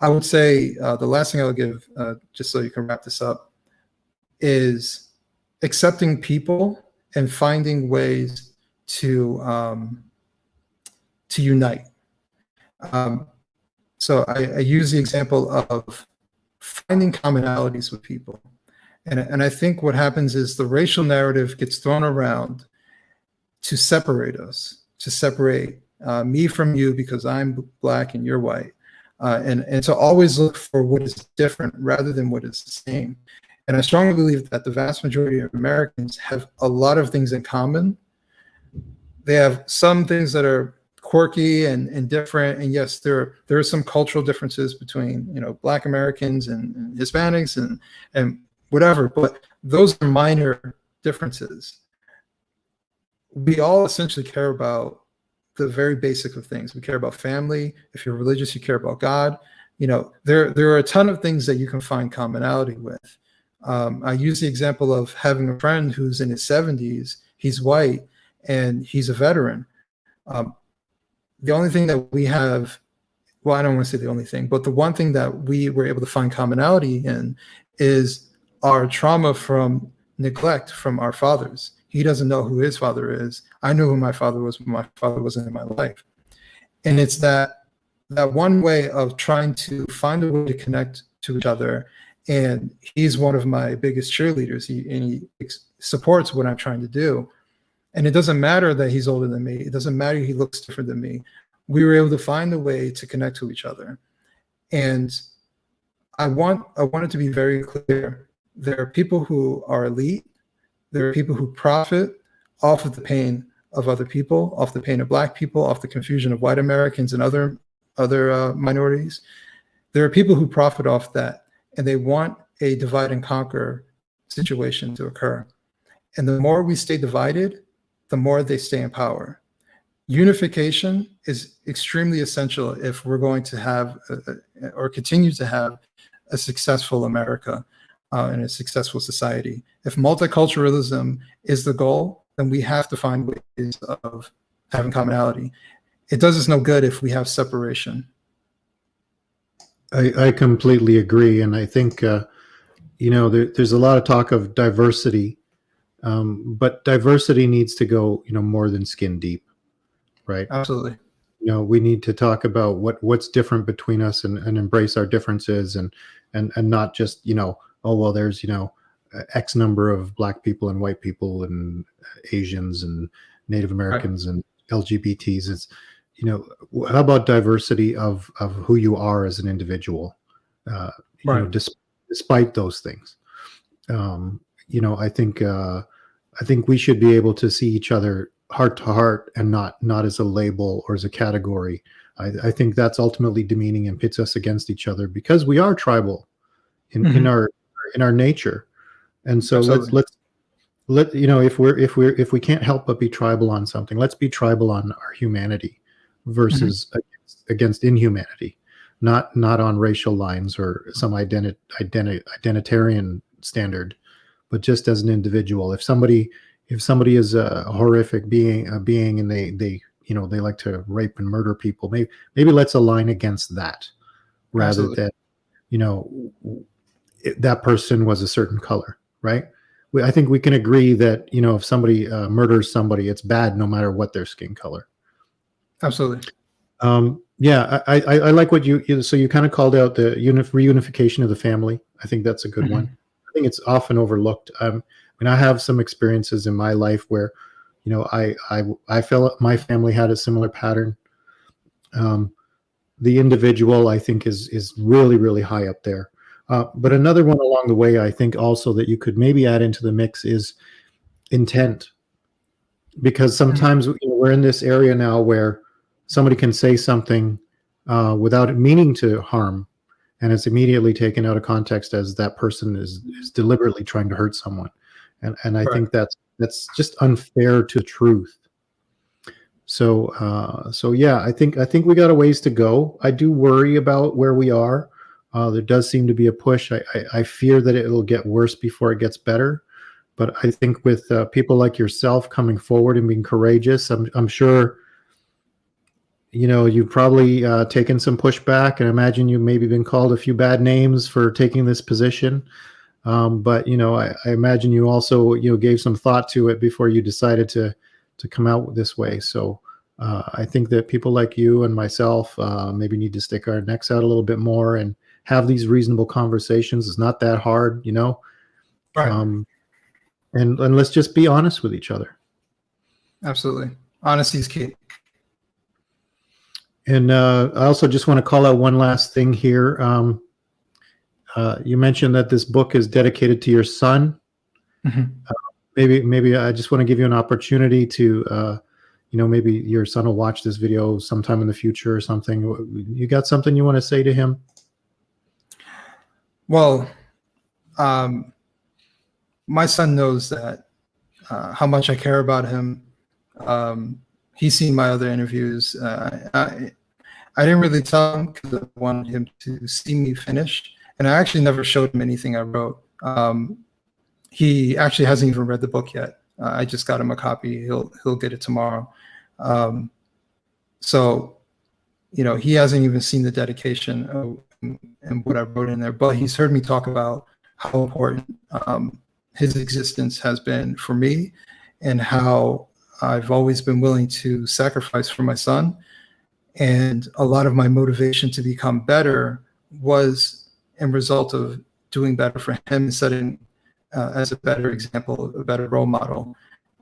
I would say the last thing I would give, just so you can wrap this up, is accepting people and finding ways to unite. So I use the example of finding commonalities with people. And I think what happens is the racial narrative gets thrown around to separate us, to separate me from you because I'm Black and you're white. And to always look for what is different rather than what is the same. And I strongly believe that the vast majority of Americans have a lot of things in common. They have some things that are quirky and different. And yes, there are some cultural differences between, Black Americans and Hispanics and whatever, but those are minor differences. We all essentially care about the very basic of things. We care about family. If you're religious, you care about God. There are a ton of things that you can find commonality with. I use the example of having a friend who's in his 70s, he's white, and he's a veteran. The only thing that we have, well, I don't want to say the only thing, but the one thing that we were able to find commonality in is our trauma from neglect from our fathers. He doesn't know who his father is. I knew who my father was, but my father wasn't in my life. And it's that one way of trying to find a way to connect to each other. And he's one of my biggest cheerleaders. He supports what I'm trying to do. And it doesn't matter that he's older than me. It doesn't matter he looks different than me. We were able to find a way to connect to each other. And I want it to be very clear. There are people who are elite. There are people who profit off of the pain of other people, off the pain of Black people, off the confusion of white Americans and other minorities. There are people who profit off that, and they want a divide and conquer situation to occur. And the more we stay divided, the more they stay in power. Unification is extremely essential if we're going to have or continue to have a successful America and a successful society. If multiculturalism is the goal, then we have to find ways of having commonality. It does us no good if we have separation. I completely agree. And I think, there's a lot of talk of diversity, but diversity needs to go, more than skin deep, right? Absolutely. We need to talk about what's different between us and embrace our differences and not just, oh, well, there's, X number of Black people and white people and Asians and Native Americans and LGBTs. It's, how about diversity of who you are as an individual, despite those things? I think we should be able to see each other heart to heart and not as a label or as a category. I think that's ultimately demeaning and pits us against each other because we are tribal in our nature. And so if we can't help but be tribal on something, let's be tribal on our humanity versus against inhumanity, not on racial lines or some identitarian standard, but just as an individual. If somebody is a horrific being and they like to rape and murder people, maybe let's align against that rather than that person was a certain color, right? I think we can agree that if somebody murders somebody, it's bad no matter what their skin color. Absolutely. I like what so you kind of called out the reunification of the family. I think that's a good one. I think it's often overlooked. I have some experiences in my life where, I felt my family had a similar pattern. The individual, I think, is really, really high up there. But another one along the way, I think also that you could maybe add into the mix is intent. Because sometimes we're in this area now where somebody can say something without meaning to harm, and it's immediately taken out of context as that person is deliberately trying to hurt someone. And I think that's just unfair to truth. So yeah, I think we got a ways to go. I do worry about where we are. There does seem to be a push. I fear that it will get worse before it gets better. But I think with people like yourself coming forward and being courageous, I'm sure, you've probably taken some pushback, and I imagine you maybe been called a few bad names for taking this position. But I imagine you also gave some thought to it before you decided to come out this way. So I think that people like you and myself maybe need to stick our necks out a little bit more and have these reasonable conversations. It's not that hard, Right. And let's just be honest with each other. Absolutely. Honesty is key. And I also just want to call out one last thing here. You mentioned that this book is dedicated to your son. Mhm. Maybe I just want to give you an opportunity to, maybe your son will watch this video sometime in the future or something. You got something you want to say to him? Well, my son knows that how much I care about him. He's seen my other interviews. I didn't really tell him because I wanted him to see me finish, and I actually never showed him anything I wrote. He actually hasn't even read the book yet. I just got him a copy. He'll get it tomorrow. So, he hasn't even seen the dedication and what I wrote in there, but he's heard me talk about how important his existence has been for me, and how I've always been willing to sacrifice for my son. And a lot of my motivation to become better was in result of doing better for him and setting as a better example, a better role model.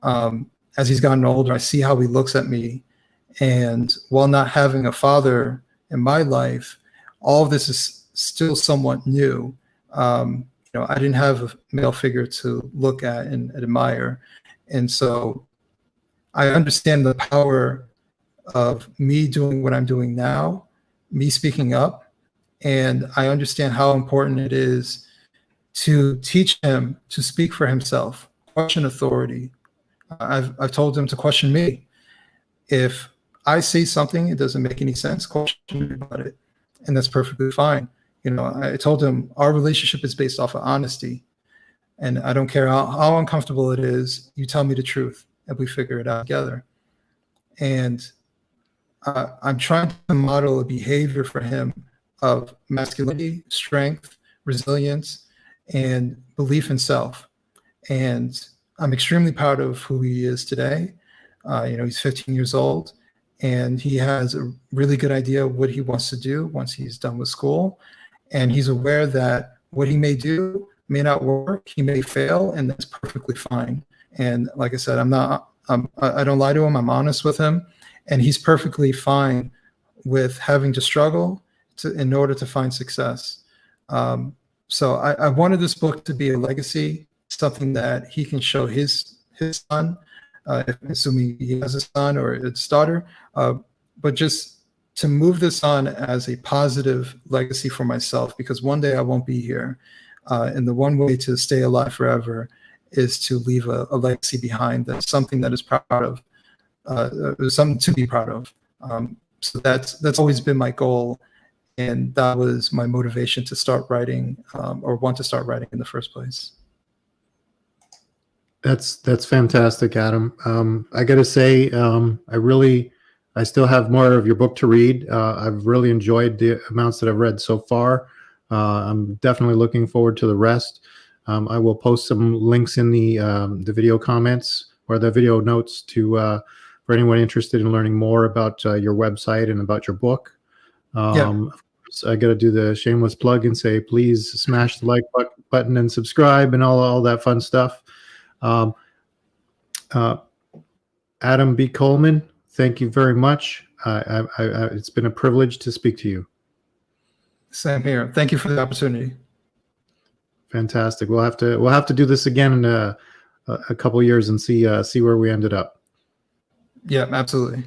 As he's gotten older, I see how he looks at me. And while not having a father in my life, all of this is still somewhat new. I didn't have a male figure to look at and admire. And so I understand the power of me doing what I'm doing now, me speaking up. And I understand how important it is to teach him to speak for himself, question authority. I've told him to question me. If I say something, it doesn't make any sense, question me about it. And that's perfectly fine. I told him our relationship is based off of honesty. And I don't care how uncomfortable it is, you tell me the truth and we figure it out together. And I'm trying to model a behavior for him of masculinity, strength, resilience, and belief in self. And I'm extremely proud of who he is today. He's 15 years old, and he has a really good idea of what he wants to do once he's done with school. And he's aware that what he may do may not work, he may fail, and that's perfectly fine. And like I said, I don't lie to him, I'm honest with him, and he's perfectly fine with having to struggle in order to find success. So I wanted this book to be a legacy, something that he can show his son, assuming he has a son or a daughter, but just to move this on as a positive legacy for myself, because one day I won't be here. And the one way to stay alive forever is to leave a legacy behind that's something that is proud of, something to be proud of. So that's always been my goal. And that was my motivation to start writing, or want to start writing in the first place. That's fantastic, Adam. I got to say, I still have more of your book to read. I've really enjoyed the amounts that I've read so far. I'm definitely looking forward to the rest. I will post some links in the video comments or the video notes for anyone interested in learning more about your website and about your book. Of course, I got to do the shameless plug and say, please smash the like button and subscribe and all that fun stuff. Adam B Coleman, thank you very much. It's been a privilege to speak to you. Same here. Thank you for the opportunity. Fantastic. We'll have to do this again in a couple of years and see where we ended up. Yeah, absolutely.